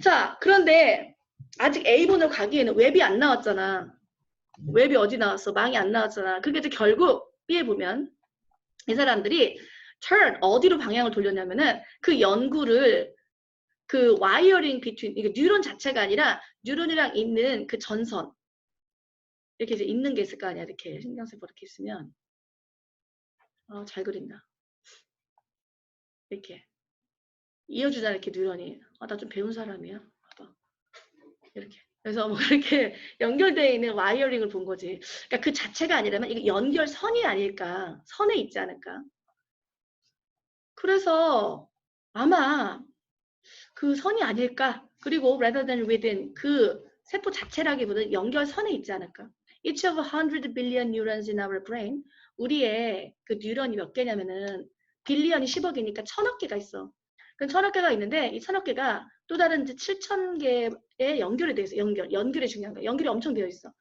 자, 그런데, 아직 A본으로 가기에는 웹이 안 나왔잖아. 웹이 어디 나왔어? 망이 안 나왔잖아. 그게 이제 결국, B에 보면, 이 사람들이, turn, 어디로 방향을 돌렸냐면은, 그 연구를 그 와이어링 비트윈 이게 뉴런 자체가 아니라 뉴런이랑 있는 그 전선 이렇게 이제 있는 게 있을 거 아니야. 이렇게 신경세포 이렇게 있으면 잘 그린다. 이렇게 이어주잖아. 이렇게 뉴런이. 나 좀 배운 사람이야. 봐봐. 이렇게. 그래서 뭐 이렇게 연결되어 있는 와이어링을 본 거지. 그러니까 그 자체가 아니라면 이게 연결선이 아닐까. 선에 있지 않을까. 그래서 아마 그 선이 아닐까. 그리고 rather than within 그 세포 자체라기보다는 연결선에 있지 않을까. Each of 100 billion neurons in our brain. 우리의 그 뉴런이 몇 개냐면은 빌리언이 10억이니까 1000억 개가 있어. 그럼 1000억 개가 있는데 이 1000억 개가 또 다른 7000개에 연결이 돼 있어. 연결이 중요한 거야. 연결이 엄청 되어 있어.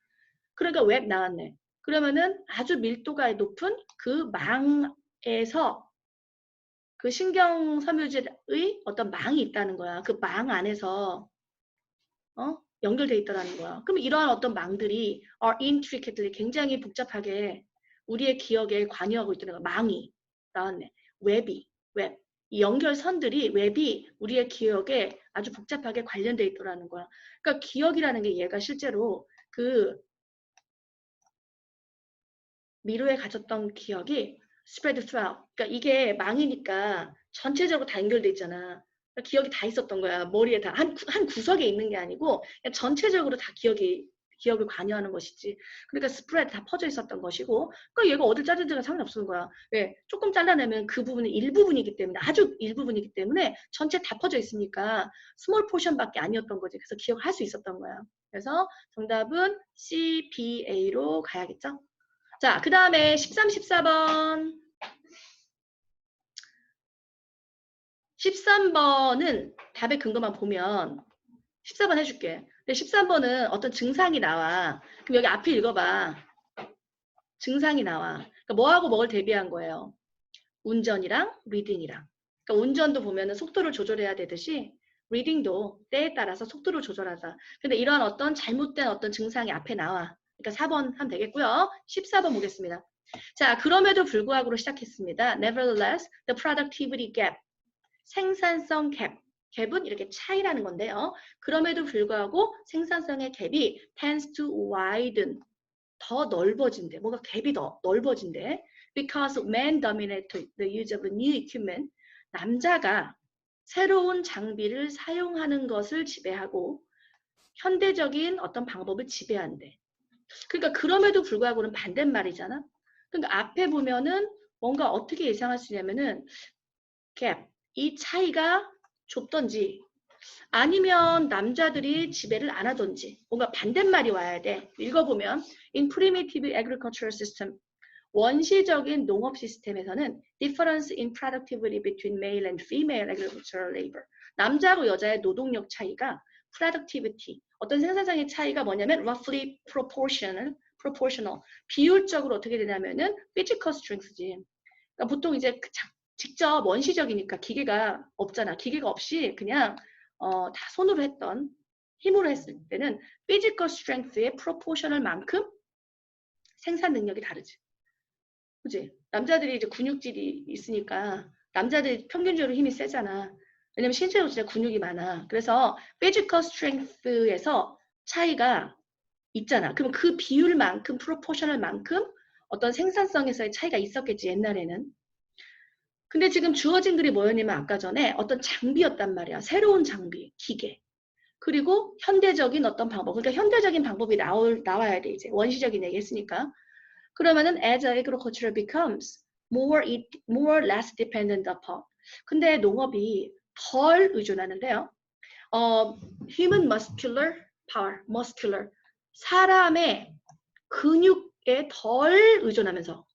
그러니까 웹 나왔네. 그러면은 아주 밀도가 높은 그 망에서 그 신경섬유질의 어떤 망이 있다는 거야. 그 망 안에서 연결돼 있다는 거야. 그럼 이러한 어떤 망들이 are intricately 굉장히 복잡하게 우리의 기억에 관여하고 있다는 거야. 망이 나왔네. 웹. 이 연결선들이 웹이 우리의 기억에 아주 복잡하게 관련돼 있더라는 거야. 그러니까 기억이라는 게 얘가 실제로 그 미로에 가졌던 기억이 spread throughout. 그러니까 이게 망이니까 전체적으로 다 연결돼 있잖아. 그러니까 기억이 다 있었던 거야. 머리에 다 한 구석에 있는 게 아니고 그냥 전체적으로 다 기억을 관여하는 것이지. 그러니까 스프레드 다 퍼져 있었던 것이고, 그러니까 얘가 어딜 자르든가 상관없는 거야. 왜? 조금 잘라내면 그 부분은 일부분이기 때문에, 아주 일부분이기 때문에 전체 다 퍼져 있으니까 스몰 포션밖에 아니었던 거지. 그래서 기억할 수 있었던 거야. 그래서 정답은 C, B, A로 가야겠죠? 자, 그 다음에 13, 14번. 13번은 답의 근거만 보면 14번 해줄게. 근데 13번은 어떤 증상이 나와. 그럼 여기 앞에 읽어봐. 증상이 나와. 그러니까 뭐하고 뭐를 대비한 거예요. 운전이랑 리딩이랑. 그러니까 운전도 보면은 속도를 조절해야 되듯이 리딩도 때에 따라서 속도를 조절하자. 근데 이러한 어떤 잘못된 어떤 증상이 앞에 나와. 그러니까 4번 하면 되겠고요. 14번 보겠습니다. 자, 그럼에도 불구하고로 시작했습니다. Nevertheless, the productivity gap. 생산성 갭. 갭은 이렇게 차이라는 건데요. 그럼에도 불구하고 생산성의 갭이 tends to widen. 더 넓어진대. 뭔가 갭이 더 넓어진대. Because men dominate the use of new equipment. 남자가 새로운 장비를 사용하는 것을 지배하고 현대적인 어떤 방법을 지배한대. 그러니까 그럼에도 불구하고는 반대말이잖아. 그러니까 앞에 보면은 뭔가 어떻게 예상할 수 있냐면은 gap, 이 차이가 좁던지 아니면 남자들이 지배를 안 하던지 뭔가 반대말이 와야 돼. 읽어보면 in primitive agricultural system 원시적인 농업 시스템에서는 difference in productivity between male and female agricultural labor 남자하고 여자의 노동력 차이가 productivity 어떤 생산성의 차이가 뭐냐면 roughly proportional 비율적으로 어떻게 되냐면은 physical strength지. 그러니까 보통 이제 직접 원시적이니까 기계가 없잖아. 기계가 없이 그냥 다 손으로 했던 힘으로 했을 때는 physical strength의 proportional 만큼 생산 능력이 다르지. 그지? 남자들이 이제 근육질이 있으니까 남자들이 평균적으로 힘이 세잖아. 왜냐면 신체로 진짜 근육이 많아. 그래서 physical strength에서 차이가 있잖아. 그럼 그 비율만큼 proportional만큼 어떤 생산성에서의 차이가 있었겠지 옛날에는. 근데 지금 주어진 글이 뭐였냐면 아까 전에 어떤 장비였단 말이야. 새로운 장비, 기계. 그리고 현대적인 어떤 방법. 그러니까 현대적인 방법이 나와야 돼 이제. 원시적인 얘기 했으니까. 그러면은 as agriculture becomes more less dependent upon. 근데 농업이 덜 의존하는데요. human muscular. 사람의 근육에 덜 의존하면서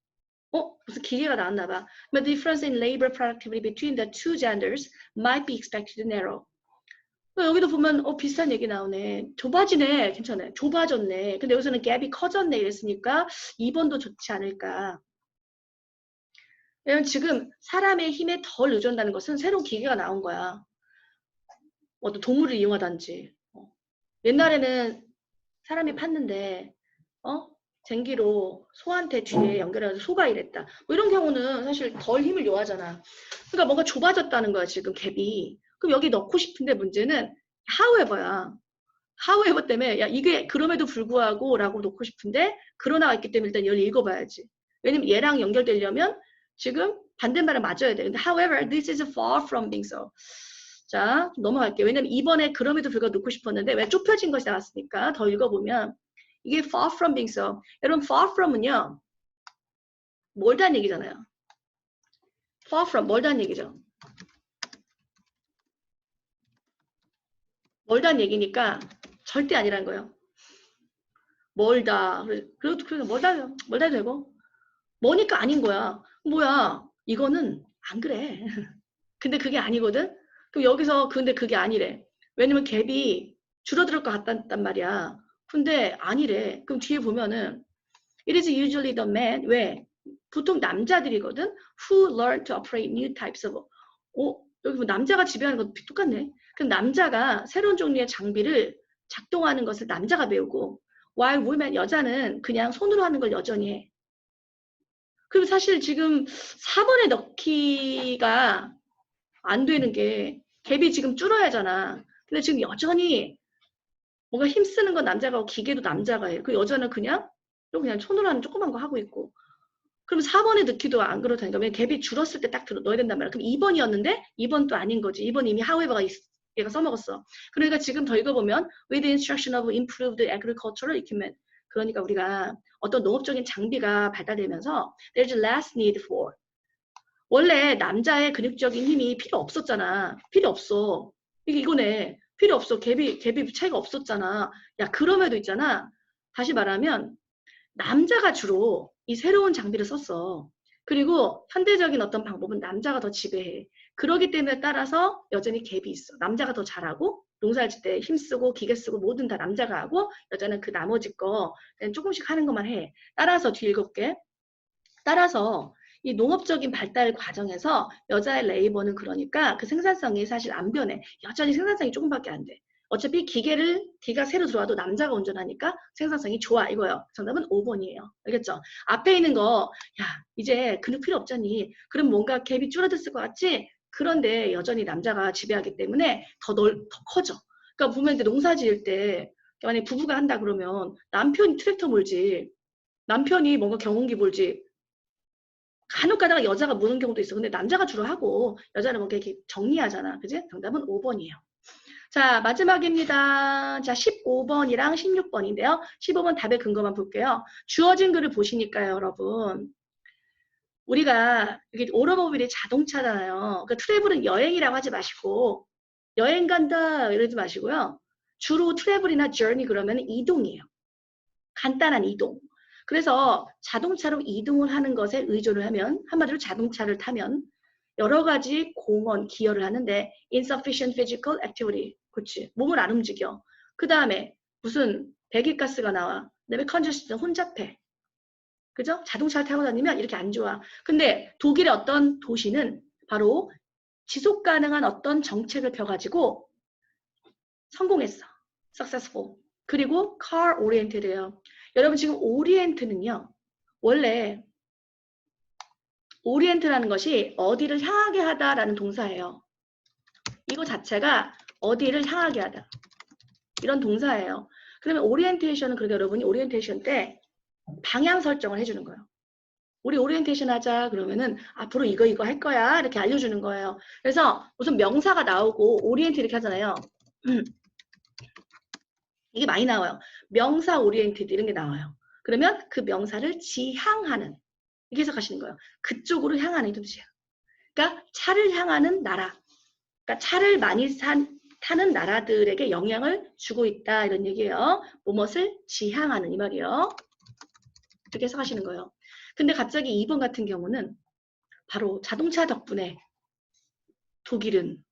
무슨 기계가 나왔나 봐. But the difference in labor productivity between the two genders might be expected to narrow. 여기도 보면 비슷한 얘기 나오네. 좁아지네. 괜찮아요. 좁아졌네. 근데 여기서는 갭이 커졌네 이랬으니까 2번도 좋지 않을까. 왜냐면 지금 사람의 힘에 덜 의존한다는 것은 새로운 기계가 나온 거야. 또 동물을 이용하든지. 옛날에는 사람이 팠는데 쟁기로 소한테 뒤에 연결해서 소가 이랬다. 뭐 이런 경우는 사실 덜 힘을 요하잖아. 그러니까 뭔가 좁아졌다는 거야 지금 갭이. 그럼 여기 넣고 싶은데 문제는 however야. however 때문에 야 이게 그럼에도 불구하고 라고 놓고 싶은데 그러나가 있기 때문에 일단 얘를 읽어봐야지. 왜냐면 얘랑 연결되려면 지금 반대말을 맞아야 돼. 근데 however this is far from being so. 자 넘어갈게요. 왜냐면 이번에 그럼에도 불구하고 놓고 싶었는데 왜 좁혀진 것이 나왔으니까 더 읽어보면 이게 far from being so. 여러분 far from은요. 멀다는 얘기잖아요. far from 멀다는 얘기죠. 멀다는 얘기니까 절대 아니라는 거예요. 멀다. 그래도 멀다 되고 머니까 아닌 거야. 뭐야? 이거는 안 그래. 근데 그게 아니거든. 그럼 여기서 근데 그게 아니래. 왜냐면 갭이 줄어들 것 같단 말이야. 근데 아니래. 그럼 뒤에 보면은 it is usually the man. 왜? 보통 남자들이거든. Who learn to operate new types of. 여기 뭐 남자가 지배하는 거 똑같네. 그럼 남자가 새로운 종류의 장비를 작동하는 것을 남자가 배우고 while women 여자는 그냥 손으로 하는 걸 여전히 해. 그럼 사실 지금 4번에 넣기가 안 되는 게 갭이 지금 줄어야 하잖아. 근데 지금 여전히 뭔가 힘쓰는 건 남자가 하고 기계도 남자가 해. 그 여자는 그냥 손으로 하는 조그만 거 하고 있고. 그럼 4번에 넣기도 안 그렇다니까. 왜 갭이 줄었을 때 딱 넣어야 된단 말이야. 그럼 2번이었는데 2번 또 아닌 거지. 2번 이미 however가 얘가 써먹었어. 그러니까 지금 더 읽어보면 with the instruction of improved agricultural equipment. 그러니까 우리가 어떤 농업적인 장비가 발달되면서 there's less need for. 원래 남자의 근육적인 힘이 필요 없었잖아. 필요 없어. 이거네. 필요 없어. 갭이 차이가 없었잖아. 야, 그럼에도 있잖아. 다시 말하면 남자가 주로 이 새로운 장비를 썼어. 그리고 현대적인 어떤 방법은 남자가 더 지배해. 그러기 때문에 따라서 여전히 갭이 있어. 남자가 더 잘하고 농사를 질 때 힘쓰고 기계 쓰고 뭐든 다 남자가 하고 여자는 그 나머지 거 그냥 조금씩 하는 것만 해. 따라서 뒤 읽을게. 따라서 이 농업적인 발달 과정에서 여자의 레이버는 그러니까 그 생산성이 사실 안 변해. 여전히 생산성이 조금밖에 안 돼. 어차피 기가 새로 들어와도 남자가 운전하니까 생산성이 좋아 이거예요. 정답은 5번이에요. 알겠죠? 앞에 있는 거 야 이제 근육 필요 없잖니. 그럼 뭔가 갭이 줄어들었을 것 같지? 그런데 여전히 남자가 지배하기 때문에 더 커져. 그러니까 보면 이제 농사 지을 때 만약에 부부가 한다 그러면 남편이 트랙터 몰지 남편이 뭔가 경운기 몰지 간혹 가다가 여자가 무는 경우도 있어. 근데 남자가 주로 하고 여자는 뭔가 이렇게 정리하잖아. 그지? 정답은 5번이에요. 자, 마지막입니다. 자, 15번이랑 16번인데요. 15번 답의 근거만 볼게요. 주어진 글을 보시니까요, 여러분. 우리가 이게 오토모빌이 자동차잖아요. 그러니까 트래블은 여행이라고 하지 마시고 여행 간다 이러지 마시고요. 주로 트래블이나 journey 그러면 이동이에요. 간단한 이동. 그래서 자동차로 이동을 하는 것에 의존을 하면 한마디로 자동차를 타면 여러 가지 공헌, 기여를 하는데 insufficient physical activity. 그렇지. 몸을 안 움직여. 그 다음에 무슨 배기가스가 나와. 그 다음에 congestion, 혼잡해. 그죠? 자동차를 타고 다니면 이렇게 안 좋아. 근데 독일의 어떤 도시는 바로 지속 가능한 어떤 정책을 펴가지고 성공했어. successful. 그리고 car oriented예요. 여러분 지금 orient는요. 원래 orient라는 것이 어디를 향하게 하다라는 동사예요. 이거 자체가 어디를 향하게 하다. 이런 동사예요. 그러면 orientation은 그러니까 여러분이 orientation 때 방향 설정을 해주는 거예요. 우리 오리엔테이션 하자 그러면은 앞으로 이거 할 거야 이렇게 알려주는 거예요. 그래서 무슨 명사가 나오고 오리엔트 이렇게 하잖아요. 이게 많이 나와요. 명사 오리엔티드 이런 게 나와요. 그러면 그 명사를 지향하는 이렇게 해석하시는 거예요. 그쪽으로 향하는 이 뜻이에요. 그러니까 차를 향하는 나라. 그러니까 차를 많이 타는 나라들에게 영향을 주고 있다 이런 얘기예요. 무엇을 지향하는 이 말이에요. 이렇게 해석하시는 거예요. 근데 갑자기 2번 같은 경우는 바로 자동차 덕분에 독일은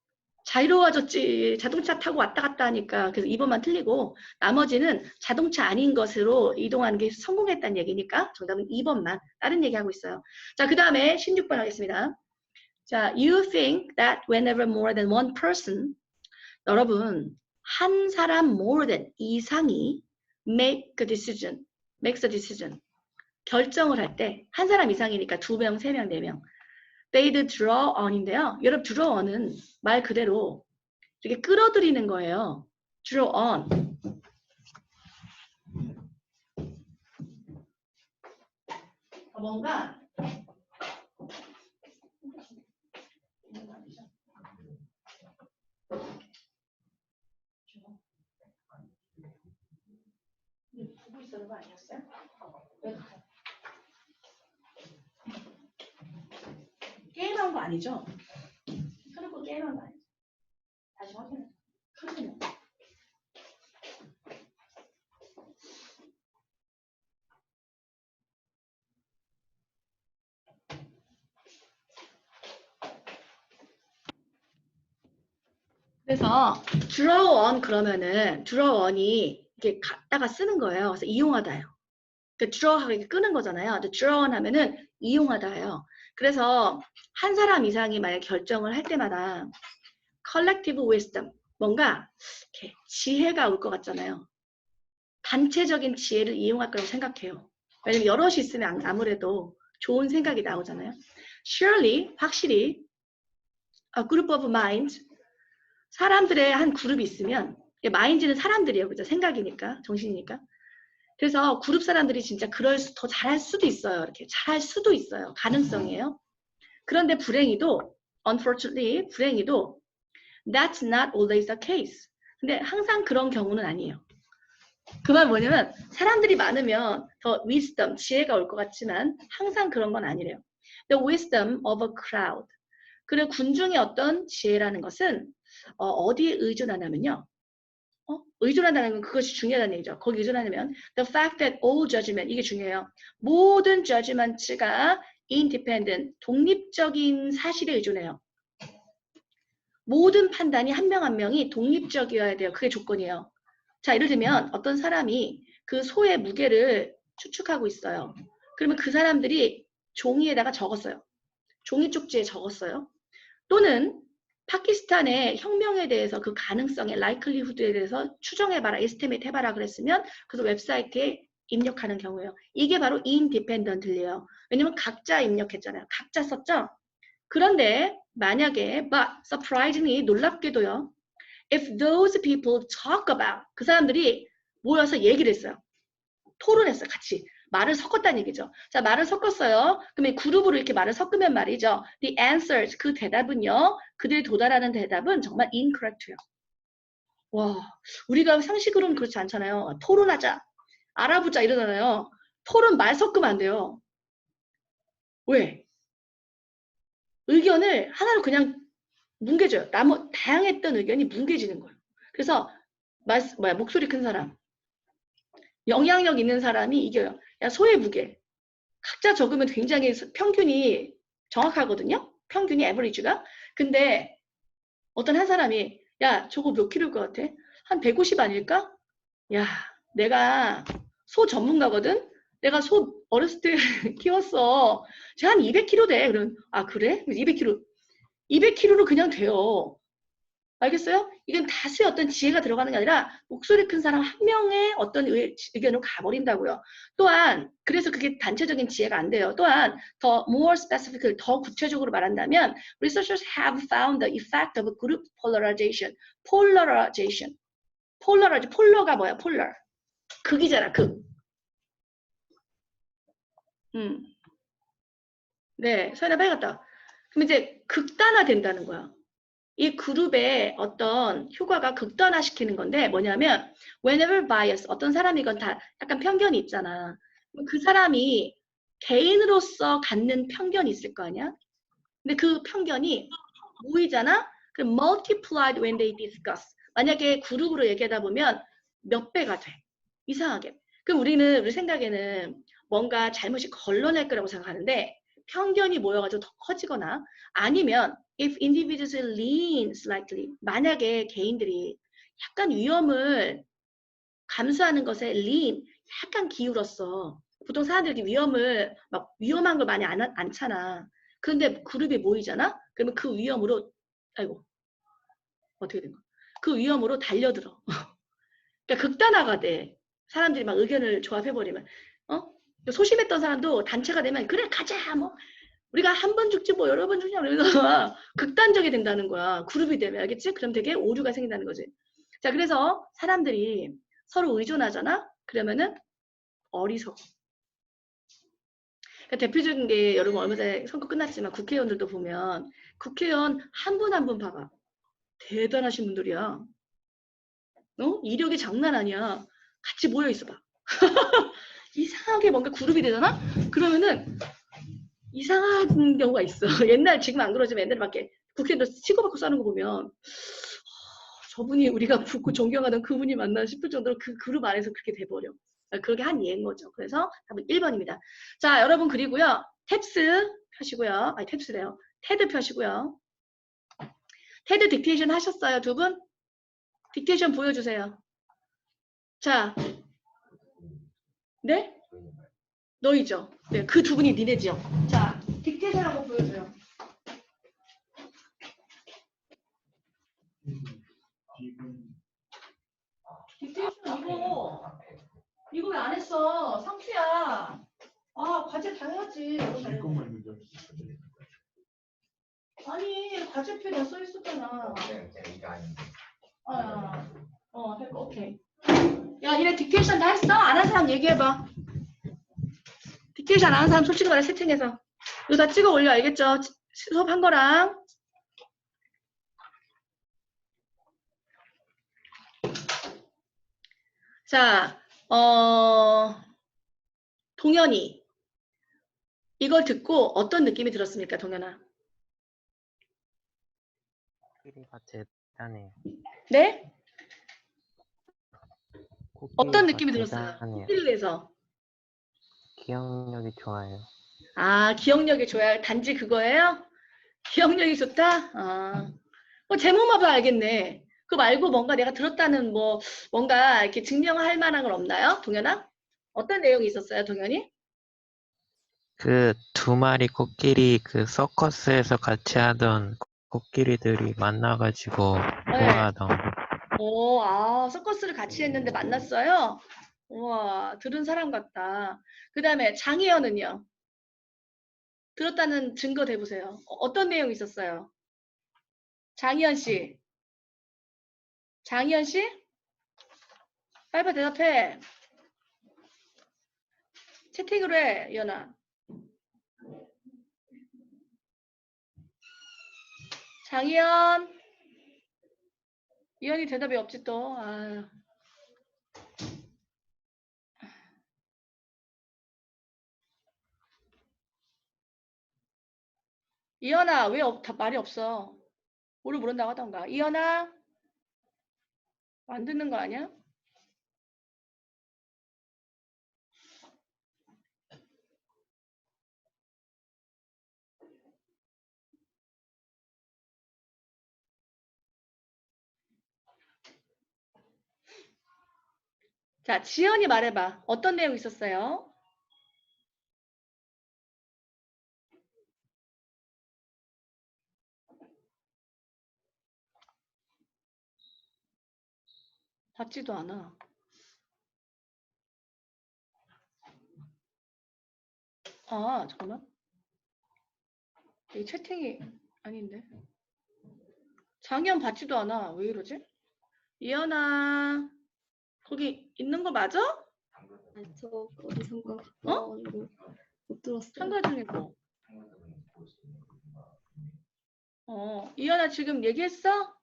자유로워졌지. 자동차 타고 왔다 갔다 하니까. 그래서 2번만 틀리고 나머지는 자동차 아닌 것으로 이동하는 게 성공했다는 얘기니까 정답은 2번만. 다른 얘기하고 있어요. 자, 그 다음에 16번 하겠습니다. 자, you think that whenever more than one person 여러분 한 사람 more than 이상이 makes a decision 결정을 할 때 한 사람 이상이니까 2명, 3명, 4명 they'd draw on인데요. 여러분 draw on은 말 그대로 이렇게 끌어들이는 거예요. draw on. 뭔가 보고 있었는 거 아니었어요? 게임한 거 아니죠? 켜놓고 게임한 거 아니죠? 다시 확인해. 켜놓고. 그래서 draw on 그러면은 draw on이 이렇게 갖다가 쓰는 거예요. 그래서 이용하다요. 그러니까 draw하고 이렇게 끄는 거잖아요. draw on 하면은 이용하다예요. 그래서 한 사람 이상이 만약 결정을 할 때마다 collective wisdom 뭔가 이렇게 지혜가 올 것 같잖아요. 단체적인 지혜를 이용할 거라고 생각해요. 왜냐면 여럿이 있으면 아무래도 좋은 생각이 나오잖아요. Surely 확실히 a group of minds 사람들의 한 그룹이 있으면 마인드는 사람들이에요. 그죠? 생각이니까 정신이니까. 그래서 그룹 사람들이 진짜 더 잘할 수도 있어요. 이렇게 잘할 수도 있어요. 가능성이에요. 그런데 불행히도 unfortunately 불행히도 that's not always the case. 근데 항상 그런 경우는 아니에요. 그 말 뭐냐면 사람들이 많으면 더 wisdom, 지혜가 올 것 같지만 항상 그런 건 아니래요. The wisdom of a crowd. 그리고 군중의 어떤 지혜라는 것은 어디에 의존하냐면요. 의존한다는 건 그것이 중요하다는 얘기죠. 거기 의존하냐면 the fact that all judgment 이게 중요해요. 모든 judgments가 independent 독립적인 사실에 의존해요. 모든 판단이 한 명 한 명이 독립적이어야 돼요. 그게 조건이에요. 자, 예를 들면 어떤 사람이 그 소의 무게를 추측하고 있어요. 그러면 그 사람들이 종이에다가 적었어요. 종이 쪽지에 적었어요. 또는 파키스탄의 혁명에 대해서 그 가능성의 likelihood에 대해서 추정해봐라, estimate 해봐라 그랬으면 그래서 웹사이트에 입력하는 경우예요. 이게 바로 independently예요. 왜냐면 각자 입력했잖아요. 각자 썼죠? 그런데 만약에 but surprisingly 놀랍게도요. If those people talk about 그 사람들이 모여서 얘기를 했어요. 토론했어요. 같이. 말을 섞었다는 얘기죠. 자, 말을 섞었어요. 그러면 그룹으로 이렇게 말을 섞으면 말이죠. The answers, 그 대답은요. 그들이 도달하는 대답은 정말 incorrect예요. 와, 우리가 상식으로는 그렇지 않잖아요. 토론하자, 알아보자 이러잖아요. 토론 말 섞으면 안 돼요. 왜? 의견을 하나로 그냥 뭉개져요. 다양했던 의견이 뭉개지는 거예요. 그래서 목소리 큰 사람, 영향력 있는 사람이 이겨요. 야, 소의 무게. 각자 적으면 굉장히 평균이 정확하거든요. 평균이 에버리지가. 근데 어떤 한 사람이 야, 저거 몇 킬로일 것 같아? 한 150 아닐까? 야, 내가 소 전문가거든? 내가 소 어렸을 때 키웠어. 제가 한 200kg 돼. 그럼, 아, 그래? 200kg. 200kg로 그냥 돼요. 알겠어요? 이건 다수의 어떤 지혜가 들어가는 게 아니라 목소리 큰 사람 한 명의 어떤 의견으로 가버린다고요. 또한 그래서 그게 단체적인 지혜가 안 돼요. 또한 더 more specific, 더 구체적으로 말한다면 researchers have found the effect of group polarization. 폴러가 뭐야? 폴러. 극이잖아, 극. 네, 서연아 빨리 갔다. 그럼 이제 극단화 된다는 거야. 이 그룹의 어떤 효과가 극단화시키는 건데 뭐냐면 whenever bias, 어떤 사람이건 다 약간 편견이 있잖아. 그 사람이 개인으로서 갖는 편견이 있을 거 아니야? 근데 그 편견이 모이잖아? 그럼 multiplied when they discuss. 만약에 그룹으로 얘기하다 보면 몇 배가 돼. 이상하게. 그럼 우리 생각에는 뭔가 잘못이 걸러낼 거라고 생각하는데 편견이 모여가지고 더 커지거나 아니면 if individuals lean slightly, 만약에 개인들이 약간 위험을 감수하는 것에 lean, 약간 기울었어. 보통 사람들이 위험을 막 위험한 걸 많이 안 않잖아. 그런데 그룹이 모이잖아? 그러면 그 위험으로 아이고 어떻게 된 거야? 그 위험으로 달려들어. 그러니까 극단화가 돼. 사람들이 막 의견을 조합해버리면 어? 소심했던 사람도 단체가 되면 그래 가자 뭐 우리가 한 번 죽지 뭐 여러 번 죽냐 이러면서 극단적이 된다는 거야. 그룹이 되면 알겠지? 그럼 되게 오류가 생긴다는 거지. 자 그래서 사람들이 서로 의존하잖아? 그러면은 어리석어. 그러니까 대표적인 게 여러분 얼마 전에 선거 끝났지만 국회의원들도 보면 국회의원 한 분 한 분 봐봐. 대단하신 분들이야. 어? 이력이 장난 아니야. 같이 모여 있어봐. 이상하게 뭔가 그룹이 되잖아? 그러면은 이상한 경우가 있어. 옛날 지금 안 그러지만 옛날에 밖에 국회의원들 치고받고 싸는 거 보면 저분이 우리가 붙고 존경하던 그분이 맞나 싶을 정도로 그 그룹 안에서 그렇게 돼버려. 그렇게 한 예인 거죠. 그래서 답은 1번입니다. 자, 여러분 그리고요. 탭스 펴시고요. 아니 탭스래요. 테드 펴시고요. 테드 딕테이션 하셨어요, 두 분? 딕테이션 보여주세요. 자, 네? 너희죠. 네, 그 두 분이 니네죠. 자, 딕테이션 한번 보여줘요. 딕테이션 이거 왜 안 했어? 상추야. 아, 과제 다 해야지. 아니, 과제표 다 써 있었잖아. 됐고, 오케이. 야, 니네 딕테이션 다 했어? 안 한 사람 얘기해봐. 딕테이션 안 한 사람 솔직히 말해 세팅해서. 이거 다 찍어 올려, 알겠죠? 수업한 거랑. 자, 동현이. 이걸 듣고 어떤 느낌이 들었습니까, 동현아? 코끼리가 대단해요. 네? 어떤 코끼리가 느낌이 들었어요? 대단해요. 코끼리에 대해서. 기억력이 좋아요. 아, 기억력이 좋아요. 단지 그거예요? 기억력이 좋다? 아. 제목만 봐도 알겠네. 그거 말고 뭔가 내가 들었다는 뭔가 이렇게 증명할 만한 건 없나요? 동현아? 어떤 내용이 있었어요, 동현이? 그 두 마리 코끼리 그 서커스에서 같이 하던 코끼리들이 만나가지고 대화하던 거. 서커스를 같이 했는데 만났어요? 우와, 들은 사람 같다. 그 다음에 장혜연은요? 들었다는 증거 대보세요. 어떤 내용이 있었어요? 장희연 씨. 장희연 씨? 빨리 대답해. 채팅으로 해, 연아. 장희연. 이현이 대답이 없지 또. 아유. 이현아 왜 말이 없어? 뭐를 모른다고 하던가. 이현아 안 듣는 거 아니야? 자, 지연이 말해봐. 어떤 내용 있었어요? 받지도 않아. 아, 잠깐만. 이 채팅이 아닌데. 장현 받지도 않아. 왜 이러지? 이현아, 거기 있는 거 맞아? 아니, 저 어디선가 어? 이거 못 들었어요. 참가 중이고. 이현아 지금 얘기했어?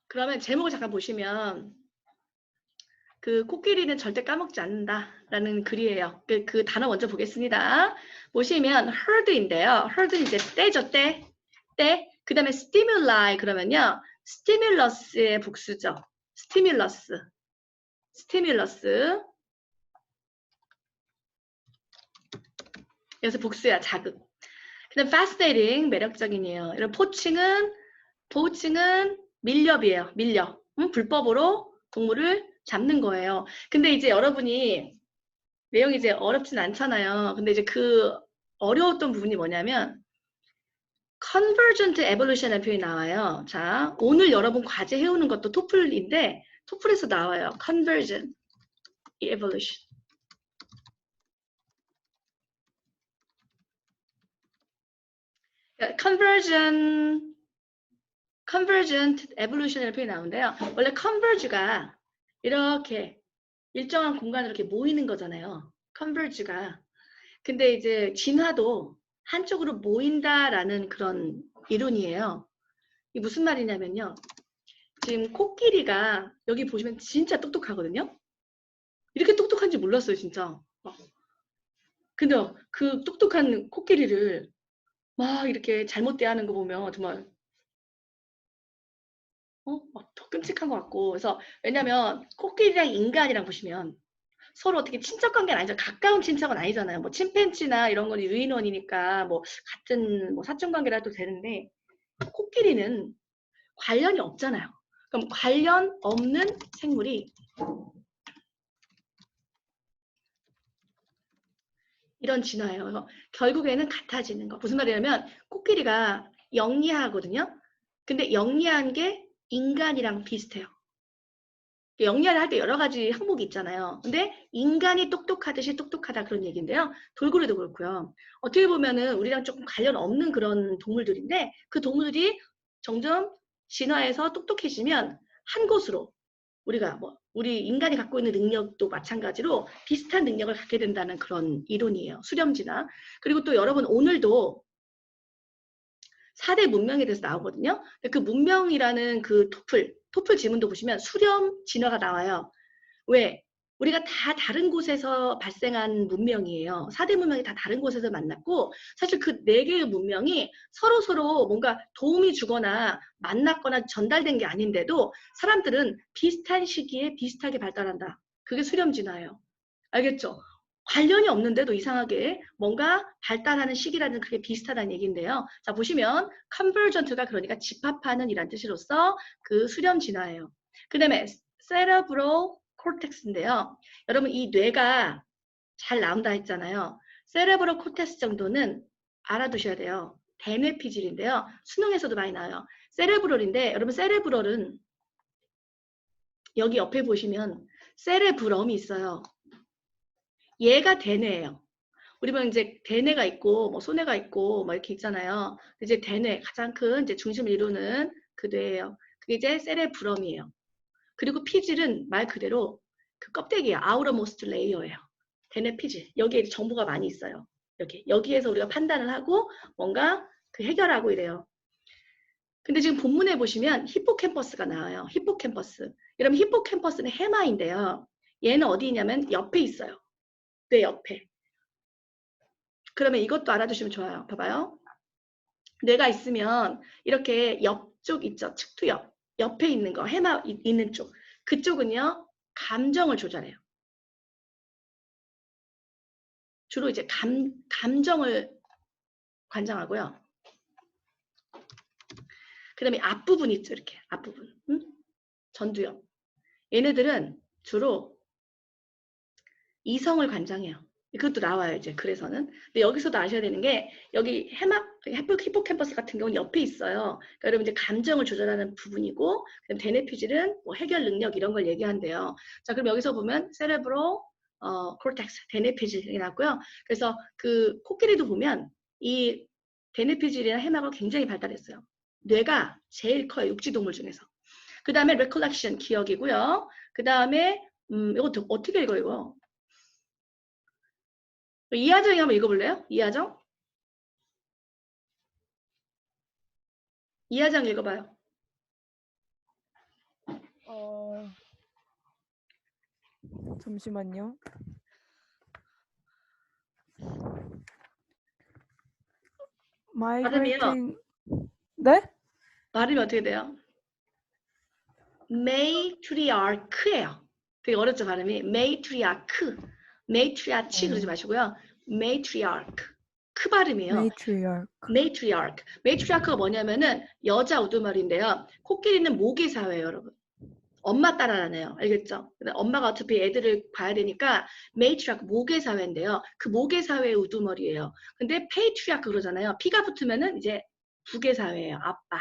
그러면 제목을 잠깐 보시면 그 코끼리는 절대 까먹지 않는다라는 글이에요. 그 단어 먼저 보겠습니다. 보시면 herd인데요. herd는 이제 떼죠, 떼. 떼. 그 다음에 stimuli 그러면요. stimulus의 복수죠. stimulus. 그래서 복수야, 자극. 그 다음 fascinating, 매력적인이에요. 이런 poaching은 밀렵이에요. 밀렵. 불법으로 동물을 잡는 거예요. 근데 이제 여러분이 내용이 이제 어렵진 않잖아요. 근데 이제 그 어려웠던 부분이 뭐냐면 convergent evolution이라는 표현이 나와요. 자, 오늘 여러분 과제 해오는 것도 토플인데 토플에서 나와요. convergent evolution. convergent evolution이라는 표현이 나오는데요. 원래 converge가 이렇게 일정한 공간으로 이렇게 모이는 거잖아요. converge가. 근데 이제 진화도 한쪽으로 모인다라는 그런 이론이에요. 이게 무슨 말이냐면요. 지금 코끼리가 여기 보시면 진짜 똑똑하거든요. 이렇게 똑똑한지 몰랐어요, 진짜. 근데 그 똑똑한 코끼리를 막 이렇게 잘못 대하는 거 보면 정말 막 더 끔찍한 것 같고. 그래서 왜냐면 코끼리랑 인간이랑 보시면 서로 어떻게 친척 관계는 아니죠. 가까운 친척은 아니잖아요. 뭐 침팬지나 이런 건 유인원이니까 뭐 같은 뭐 사촌 관계라도 되는데 코끼리는 관련이 없잖아요. 그럼 관련 없는 생물이 이런 진화예요. 그래서 결국에는 같아지는 거. 무슨 말이냐면 코끼리가 영리하거든요. 근데 영리한 게 인간이랑 비슷해요. 영리를 할 때 여러 가지 항목이 있잖아요. 근데 인간이 똑똑하듯이 똑똑하다 그런 얘기인데요. 돌고래도 그렇고요. 어떻게 보면은 우리랑 조금 관련 없는 그런 동물들인데 그 동물들이 점점 진화해서 똑똑해지면 한 곳으로 우리가 우리 인간이 갖고 있는 능력도 마찬가지로 비슷한 능력을 갖게 된다는 그런 이론이에요. 수렴진화. 그리고 또 여러분 오늘도 4대 문명에 대해서 나오거든요. 그 문명이라는 그 토플 지문도 보시면 수렴 진화가 나와요. 왜? 우리가 다 다른 곳에서 발생한 문명이에요. 4대 문명이 다 다른 곳에서 만났고 사실 그 4개의 문명이 서로서로 뭔가 도움이 주거나 만났거나 전달된 게 아닌데도 사람들은 비슷한 시기에 비슷하게 발달한다. 그게 수렴 진화예요. 알겠죠? 관련이 없는데도 이상하게 뭔가 발달하는 시기라는 그게 비슷하다는 얘기인데요. 자, 보시면 convergent가 그러니까 집합하는 이란 뜻으로서 그 수렴 진화예요. 그 다음에 cerebral cortex인데요. 여러분 이 뇌가 잘 나온다 했잖아요. cerebral cortex 정도는 알아두셔야 돼요. 대뇌 피질인데요. 수능에서도 많이 나와요. cerebral인데 여러분 cerebral은 여기 옆에 보시면 cerebrum이 있어요. 얘가 대뇌예요. 우리 보면 이제 대뇌가 있고 뭐 소뇌가 있고 뭐 이렇게 있잖아요. 이제 대뇌 가장 큰 이제 중심을 이루는 그 뇌예요. 그게 이제 세레브럼이에요. 그리고 피질은 말 그대로 그 껍데기야. outermost layer예요. 대뇌 피질. 여기에 정보가 많이 있어요. 여기에서 우리가 판단을 하고 뭔가 그 해결하고 이래요. 근데 지금 본문에 보시면 히포캠퍼스가 나와요. 히포캠퍼스. 여러분 히포캠퍼스는 해마인데요. 얘는 어디 있냐면 옆에 있어요. 뇌 옆에. 그러면 이것도 알아두시면 좋아요. 봐봐요. 뇌가 있으면 이렇게 옆쪽 있죠. 측두엽. 옆에 있는 거, 해마 있는 쪽. 그쪽은요. 감정을 조절해요. 주로 이제 감정을 관장하고요. 그 다음에 앞부분 있죠. 이렇게 앞부분. 응? 전두엽. 얘네들은 주로 이성을 관장해요. 그것도 나와요. 이제 그래서는. 근데 여기서도 아셔야 되는 게 여기 히포캠퍼스 같은 경우는 옆에 있어요. 그러니까 여러분 이제 감정을 조절하는 부분이고 그다음 대뇌피질은 뭐 해결 능력 이런 걸 얘기한대요. 자, 그럼 여기서 보면 세레브로 코르텍스 대뇌피질이 나왔고요. 그래서 그 코끼리도 보면 이 대뇌피질이나 해마가 굉장히 발달했어요. 뇌가 제일 커요. 육지동물 중에서. 그 다음에 recollection 기억이고요. 그 다음에 이거 어떻게 읽어요 이거? 이하정이 한번 읽어볼래요? 이하정? 이하정 읽어봐요. 잠시만요. Migrating. 네? 발음이 어떻게 돼요? matriarch예요. 되게 어렵죠 발음이. matriarch. matriarch 그러지 마시고요. matriarch. 크 발음이에요. Matriarch. matriarch. matriarch가 뭐냐면은 여자 우두머리인데요. 코끼리는 모계 사회예요, 여러분. 엄마 따라하네요. 알겠죠? 엄마가 어차피 애들을 봐야 되니까 matriarch 모계 사회인데요. 그 모계 사회의 우두머리예요. 근데 patriarch 그러잖아요. P가 붙으면은 이제 부계 사회예요. 아빠.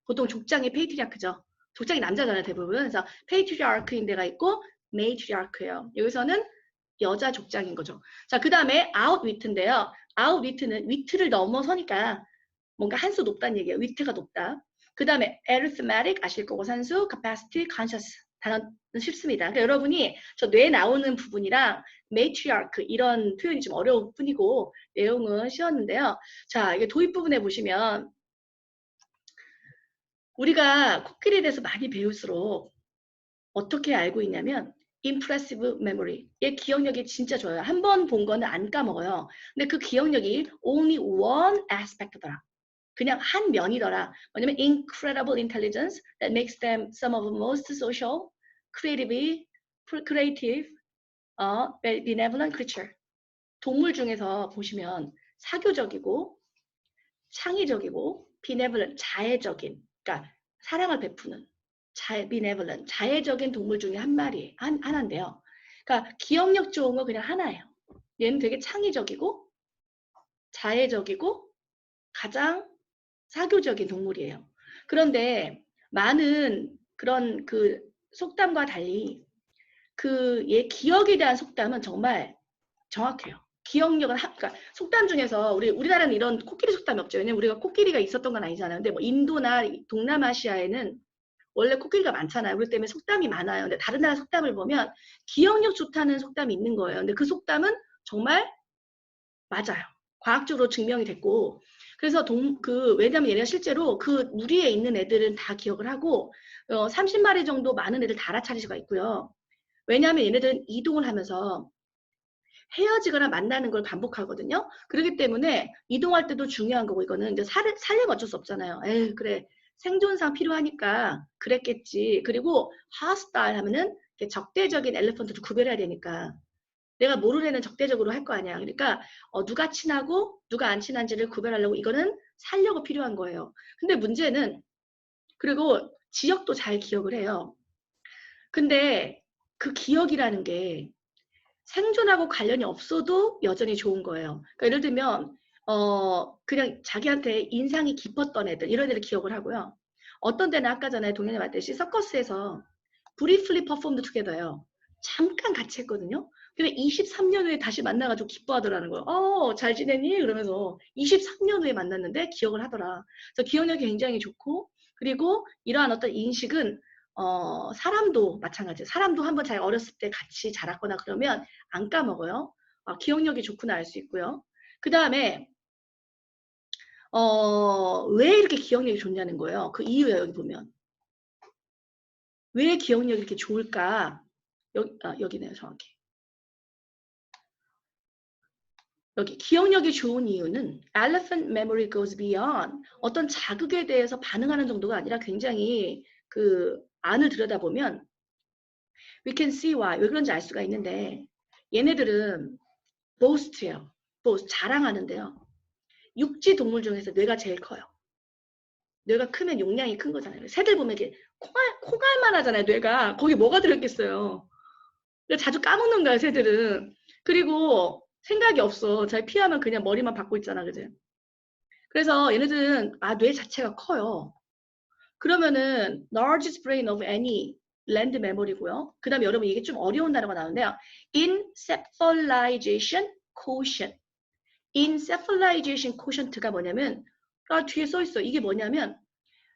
보통 족장이 patriarch죠. 족장이 남자잖아요, 대부분. 그래서 patriarch인 데가 있고 matriarch예요. 여기서는 여자 족장인 거죠. 자, 그 다음에 outwit인데요. outwit는 wit를 넘어서니까 뭔가 한 수 높다는 얘기예요. wit가 높다. 그 다음에 arithmetic 아실 거고 산수, capacity, conscious 단어는 쉽습니다. 그러니까 여러분이 저 뇌에 나오는 부분이랑 matriarch 이런 표현이 좀 어려울 뿐이고 내용은 쉬웠는데요. 자, 이게 도입 부분에 보시면 우리가 코끼리에 대해서 많이 배울수록 어떻게 알고 있냐면 impressive memory. 얘 기억력이 진짜 좋아요. 한 번 본 거는 안 까먹어요. 근데 그 기억력이 only one aspect더라. 그냥 한 면이더라. 뭐냐면 incredible intelligence that makes them some of the most social, creative, benevolent creature. 동물 중에서 보시면 사교적이고 창의적이고 benevolent, 자애적인, 그러니까 사랑을 베푸는 benevolent, 자애적인 동물 중에 하나인데요. 그러니까 기억력 좋은 거 그냥 하나예요. 얘는 되게 창의적이고 자애적이고 가장 사교적인 동물이에요. 그런데 많은 그런 그 속담과 달리 그 얘 기억에 대한 속담은 정말 정확해요. 기억력은 그러니까 속담 중에서 우리나라는 이런 코끼리 속담이 없죠. 왜냐면 우리가 코끼리가 있었던 건 아니잖아요. 근데 뭐 인도나 동남아시아에는 원래 코끼리가 많잖아요. 그렇기 때문에 속담이 많아요. 근데 다른 나라 속담을 보면 기억력 좋다는 속담이 있는 거예요. 근데 그 속담은 정말 맞아요. 과학적으로 증명이 됐고. 그래서 왜냐면 얘네가 실제로 그 무리에 있는 애들은 다 기억을 하고 30마리 정도 많은 애들 다 알아차릴 수가 있고요. 왜냐하면 얘네들은 이동을 하면서 헤어지거나 만나는 걸 반복하거든요. 그렇기 때문에 이동할 때도 중요한 거고 이거는 이제 살려면 어쩔 수 없잖아요. 에이 그래 생존상 필요하니까 그랬겠지. 그리고 hostile 하면은 적대적인 엘리펀트도 구별해야 되니까 내가 모르는 애는 적대적으로 할 거 아니야. 그러니까 누가 친하고 누가 안 친한지를 구별하려고 이거는 살려고 필요한 거예요. 근데 문제는 그리고 지역도 잘 기억을 해요. 근데 그 기억이라는 게 생존하고 관련이 없어도 여전히 좋은 거예요. 그러니까 예를 들면 그냥 자기한테 인상이 깊었던 애들 이런 애들 기억을 하고요. 어떤 데는 아까 전에 동현이 말했듯이 서커스에서 briefly performed together요. 잠깐 같이 했거든요. 근데 23년 후에 다시 만나가지고 기뻐하더라는 거예요. 잘 지내니? 그러면서 23년 후에 만났는데 기억을 하더라. 그래서 기억력이 굉장히 좋고 그리고 이러한 어떤 인식은 사람도 마찬가지예요. 사람도 한번 잘 어렸을 때 같이 자랐거나 그러면 안 까먹어요. 기억력이 좋구나 알 수 있고요. 그 다음에 왜 이렇게 기억력이 좋냐는 거예요. 그 이유예요. 여기 보면. 왜 기억력이 이렇게 좋을까? 여기네요. 정확히. 여기 기억력이 좋은 이유는 elephant memory goes beyond 어떤 자극에 대해서 반응하는 정도가 아니라 굉장히 그 안을 들여다보면 we can see why 왜 그런지 알 수가 있는데 얘네들은 boast해요. boast 자랑하는데요. 육지 동물 중에서 뇌가 제일 커요. 뇌가 크면 용량이 큰 거잖아요. 새들 보면 이렇게 코갈만 하잖아요. 뇌가 거기 뭐가 들어있겠어요. 자주 까먹는 거야 새들은. 그리고 생각이 없어. 잘 피하면 그냥 머리만 받고 있잖아. 그지? 그래서 얘네들은 뇌 자체가 커요. 그러면은 largest brain of any land memory고요. 그 다음에 여러분 이게 좀 어려운 단어가 나오는데요. encephalization quotient. encephalization quotient가 뭐냐면 뒤에 써 있어. 이게 뭐냐면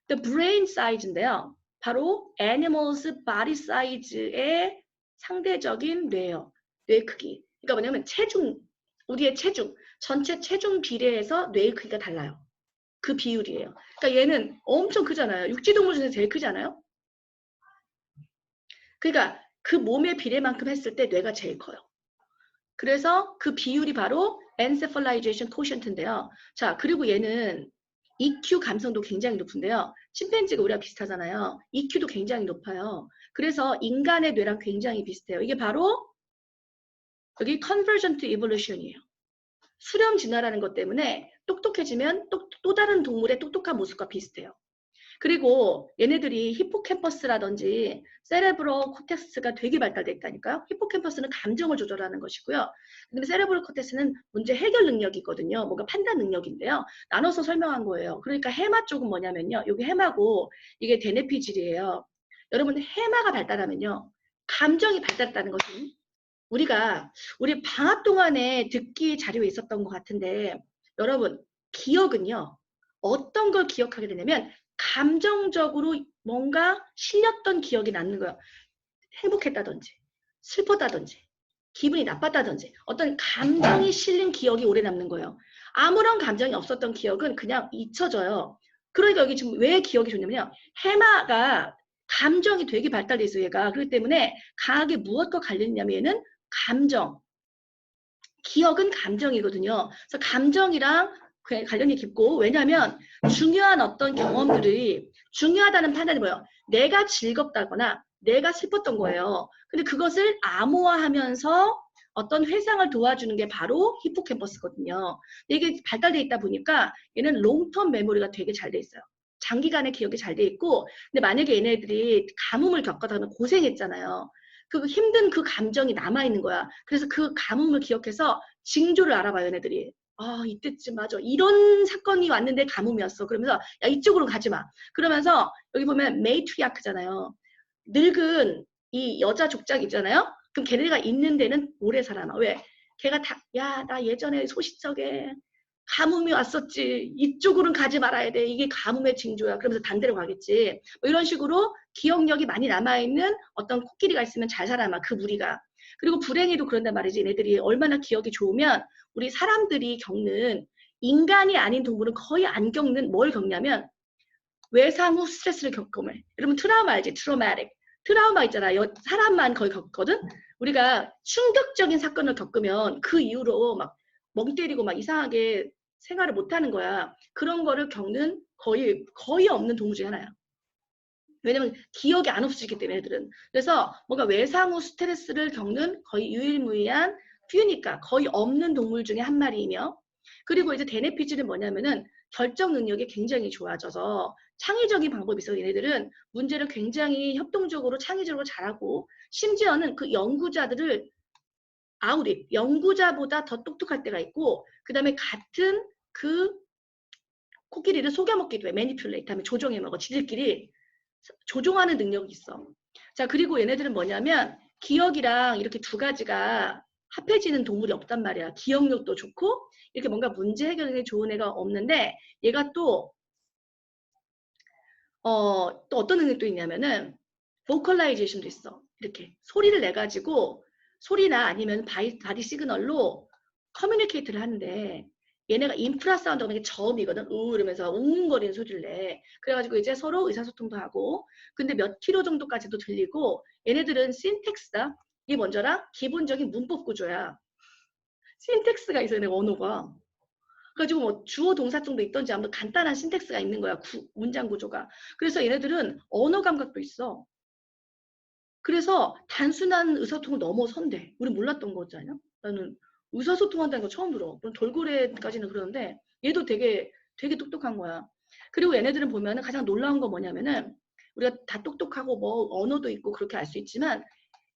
the brain size인데요. 바로 animals body size의 상대적인 뇌예요. 뇌 크기. 그러니까 뭐냐면 체중, 우리의 체중, 전체 체중 비례해서 뇌의 크기가 달라요. 그 비율이에요. 그러니까 얘는 엄청 크잖아요. 육지동물 중에서 제일 크지 않아요? 그러니까 그 몸의 비례만큼 했을 때 뇌가 제일 커요. 그래서 그 비율이 바로 encephalization quotient인데요. 자, 그리고 얘는 EQ 감성도 굉장히 높은데요. 침팬지가 우리가 비슷하잖아요. EQ도 굉장히 높아요. 그래서 인간의 뇌랑 굉장히 비슷해요. 이게 바로 여기 convergent evolution이에요. 수렴 진화라는 것 때문에 똑똑해지면 또 다른 동물의 똑똑한 모습과 비슷해요. 그리고 얘네들이 히포캠퍼스라든지 세레브럴 코텍스가 되게 발달되어 있다니까요. 히포캠퍼스는 감정을 조절하는 것이고요. 그다음에 세레브럴 코텍스는 문제 해결 능력이 있거든요. 뭔가 판단 능력인데요. 나눠서 설명한 거예요. 그러니까 해마 쪽은 뭐냐면요. 여기 해마고 이게 대뇌피질이에요. 여러분 해마가 발달하면요. 감정이 발달했다는 것은 우리가 우리 방학 동안에 듣기 자료에 있었던 것 같은데 여러분 기억은요. 어떤 걸 기억하게 되냐면 감정적으로 뭔가 실렸던 기억이 남는 거예요. 행복했다든지 슬펐다든지 기분이 나빴다든지 어떤 감정이 실린 기억이 오래 남는 거예요. 아무런 감정이 없었던 기억은 그냥 잊혀져요. 그러니까 여기 지금 왜 기억이 좋냐면요. 해마가 감정이 되게 발달돼 있어요. 얘가. 그렇기 때문에 강하게 무엇과 관련이냐면 얘는 감정. 기억은 감정이거든요. 그래서 감정이랑 관련이 깊고 왜냐하면 중요한 어떤 경험들이 중요하다는 판단이 뭐예요? 내가 즐겁다거나 내가 슬펐던 거예요. 근데 그것을 암호화하면서 어떤 회상을 도와주는 게 바로 히포캠퍼스거든요. 근데 이게 발달되어 있다 보니까 얘는 롱텀 메모리가 되게 잘 돼 있어요. 장기간의 기억이 잘 돼 있고 근데 만약에 얘네들이 가뭄을 겪거나 고생했잖아요. 그 힘든 그 감정이 남아있는 거야. 그래서 그 가뭄을 기억해서 징조를 알아봐요, 얘네들이. 이때쯤 맞아. 이런 사건이 왔는데 가뭄이었어. 그러면서 야 이쪽으로 가지 마. 그러면서 여기 보면 메이트리아크잖아요. 늙은 이 여자 족장 있잖아요. 그럼 걔네가 있는 데는 오래 살아나. 왜? 걔가 야, 나 예전에 소시적에 가뭄이 왔었지. 이쪽으로는 가지 말아야 돼. 이게 가뭄의 징조야. 그러면서 단 데로 가겠지. 뭐 이런 식으로 기억력이 많이 남아있는 어떤 코끼리가 있으면 잘 살아남아. 그 무리가. 그리고 불행히도 그런단 말이지. 얘네들이 얼마나 기억이 좋으면 우리 사람들이 겪는 인간이 아닌 동물은 거의 안 겪는 뭘 겪냐면 외상 후 스트레스를 겪으면 여러분 트라우마 알지? 트라우마틱. 트라우마 있잖아요. 사람만 거의 겪거든. 우리가 충격적인 사건을 겪으면 그 이후로 막 멍 때리고 막 이상하게 생활을 못하는 거야. 그런 거를 겪는 거의 없는 동물 중에 하나야. 왜냐면 기억이 안 없어지기 때문에 애들은. 그래서 뭔가 외상 후 스트레스를 겪는 거의 유일무이한 퓨니까 거의 없는 동물 중에 한 마리이며 그리고 이제 대뇌피질은 뭐냐면은 결정 능력이 굉장히 좋아져서 창의적인 방법이 있어서 얘네들은 문제를 굉장히 협동적으로 창의적으로 잘하고 심지어는 그 연구자들을 아우립, 연구자보다 더 똑똑할 때가 있고 그 다음에 같은 그 코끼리를 속여먹기도 해. 매니퓰레이트 하면 조종해 먹어. 지들끼리 조종하는 능력이 있어. 자, 그리고 얘네들은 뭐냐면 기억이랑 이렇게 두 가지가 합해지는 동물이 없단 말이야. 기억력도 좋고 이렇게 뭔가 문제 해결에 좋은 애가 없는데 얘가 또 어떤 능력도 있냐면은 보컬라이제이션도 있어. 이렇게 소리를 내가지고 소리나 아니면 바디 시그널로 커뮤니케이트를 하는데 얘네가 인프라 사운드가 이게 저음이거든. 이러면서 웅웅거리는 소리를 내. 그래가지고 이제 서로 의사소통도 하고. 근데 몇 킬로 정도까지도 들리고 얘네들은 신텍스다. 이게 먼저라 기본적인 문법 구조야. 신텍스가 있어요. 내 언어가. 그래가지고 뭐 주어 동사 정도 있던지 아무튼 간단한 신텍스가 있는 거야. 문장 구조가. 그래서 얘네들은 언어 감각도 있어. 그래서 단순한 의사소통을 넘어선대. 우리 몰랐던 거잖아요. 나는 의사소통한다는 거 처음 들어. 물론 돌고래까지는 그러는데 얘도 되게 똑똑한 거야. 그리고 얘네들은 보면은 가장 놀라운 거 뭐냐면은 우리가 다 똑똑하고 뭐 언어도 있고 그렇게 알 수 있지만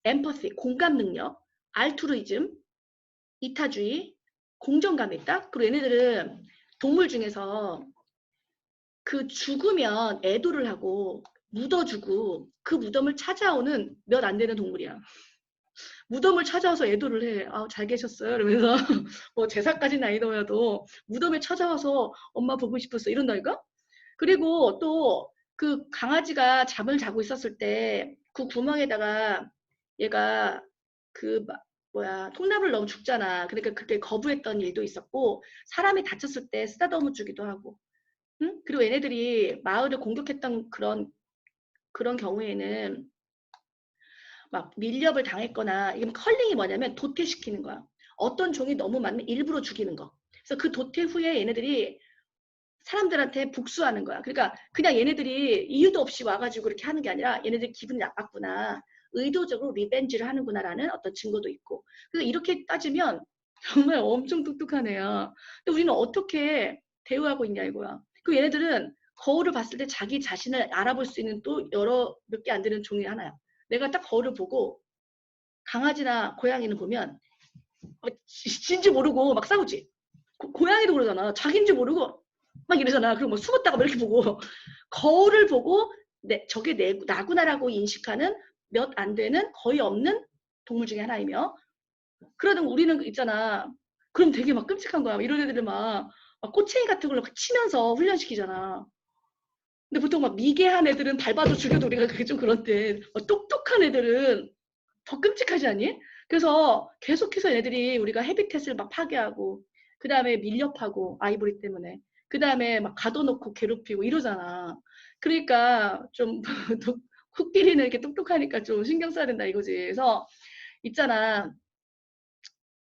엠퍼시, 공감 능력, 알투르이즘, 이타주의, 공정감이 있다. 그리고 얘네들은 동물 중에서 그 죽으면 애도를 하고 묻어주고 그 무덤을 찾아오는 몇 안 되는 동물이야. 무덤을 찾아와서 애도를 해. 아, 잘 계셨어요? 이러면서 뭐 제사까지는 아니더라도 무덤에 찾아와서 엄마 보고 싶었어. 이런다니까? 그리고 또 그 강아지가 잠을 자고 있었을 때 그 구멍에다가 얘가 그 통나무를 넣으면 죽잖아. 그러니까 그때 거부했던 일도 있었고 사람이 다쳤을 때 쓰다듬어 주기도 하고. 응? 그리고 얘네들이 마을을 공격했던 그런 경우에는 막 밀렵을 당했거나 이게 컬링이 뭐냐면 도태시키는 거야. 어떤 종이 너무 많으면 일부러 죽이는 거. 그래서 그 도태 후에 얘네들이 사람들한테 복수하는 거야. 그러니까 그냥 얘네들이 이유도 없이 와가지고 이렇게 하는 게 아니라 얘네들 기분이 나빴구나. 의도적으로 리벤지를 하는구나라는 어떤 증거도 있고. 그래서 이렇게 따지면 정말 엄청 똑똑한 애야. 근데 우리는 어떻게 대우하고 있냐 이거야. 그 얘네들은 거울을 봤을 때 자기 자신을 알아볼 수 있는 또 몇 개 안 되는 종이 하나야. 내가 딱 거울을 보고 강아지나 고양이는 보면 진지 모르고 막 싸우지. 고양이도 그러잖아. 자기인지 모르고 막 이러잖아. 그리고 뭐 숨었다가 막 이렇게 보고 거울을 보고 저게 나구나라고 인식하는 몇 안 되는 거의 없는 동물 중에 하나이며 그러던 우리는 있잖아. 그럼 되게 막 끔찍한 거야. 이런 애들을 막 꼬챙이 같은 걸로 치면서 훈련시키잖아. 근데 보통 막 미개한 애들은 밟아도 죽여도 우리가 그게 좀 그런데 똑똑한 애들은 더 끔찍하지 않니? 그래서 계속해서 애들이 우리가 헤비텟을 막 파괴하고 그 다음에 밀렵하고 아이보리 때문에 그 다음에 막 가둬놓고 괴롭히고 이러잖아. 그러니까 좀 코끼리는 이렇게 똑똑하니까 좀 신경 써야 된다 이거지. 그래서 있잖아.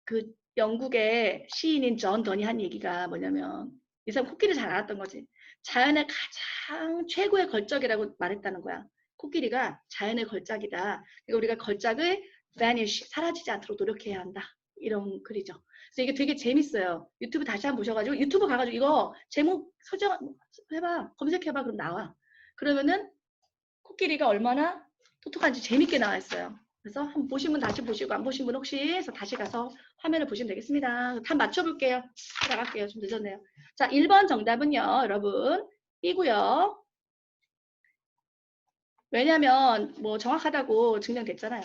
그 영국의 시인인 존 더니 한 얘기가 뭐냐면 이 사람 코끼리를 잘 알았던 거지. 자연의 가장 최고의 걸작이라고 말했다는 거야. 코끼리가 자연의 걸작이다. 그러니까 우리가 걸작을 vanish, 사라지지 않도록 노력해야 한다. 이런 글이죠. 그래서 이게 되게 재밌어요. 유튜브 다시 한번 보셔가지고 유튜브 가가지고 이거 제목 해봐. 검색해봐. 그럼 나와. 그러면은 코끼리가 얼마나 똑똑한지 재밌게 나와 있어요. 그래서 한번 보신 분 다시 보시고 안 보신 분 혹시 해서 다시 가서 화면을 보시면 되겠습니다. 다 맞춰볼게요. 나갈게요. 좀 늦었네요. 자, 1번 정답은요. 여러분 B고요. 왜냐면 뭐 정확하다고 증명됐잖아요.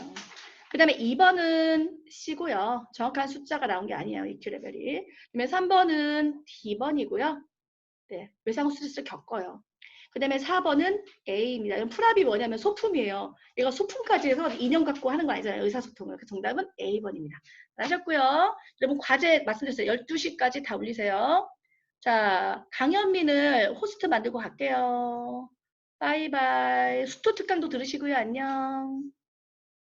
그 다음에 2번은 C고요. 정확한 숫자가 나온 게 아니에요. EQ 레벨이. 그다음에 3번은 D번이고요. 네, 외상후 스트레스를 겪어요. 그 다음에 4번은 A입니다. 이건 풀압이 뭐냐면 소품이에요. 얘가 소품까지 해서 인형 갖고 하는 거 아니잖아요. 의사소통을. 그 정답은 A번입니다. 아셨고요. 여러분 과제 말씀드렸어요. 12시까지 다 올리세요. 자, 강현민을 호스트 만들고 갈게요. 바이바이. 수토 특강도 들으시고요. 안녕.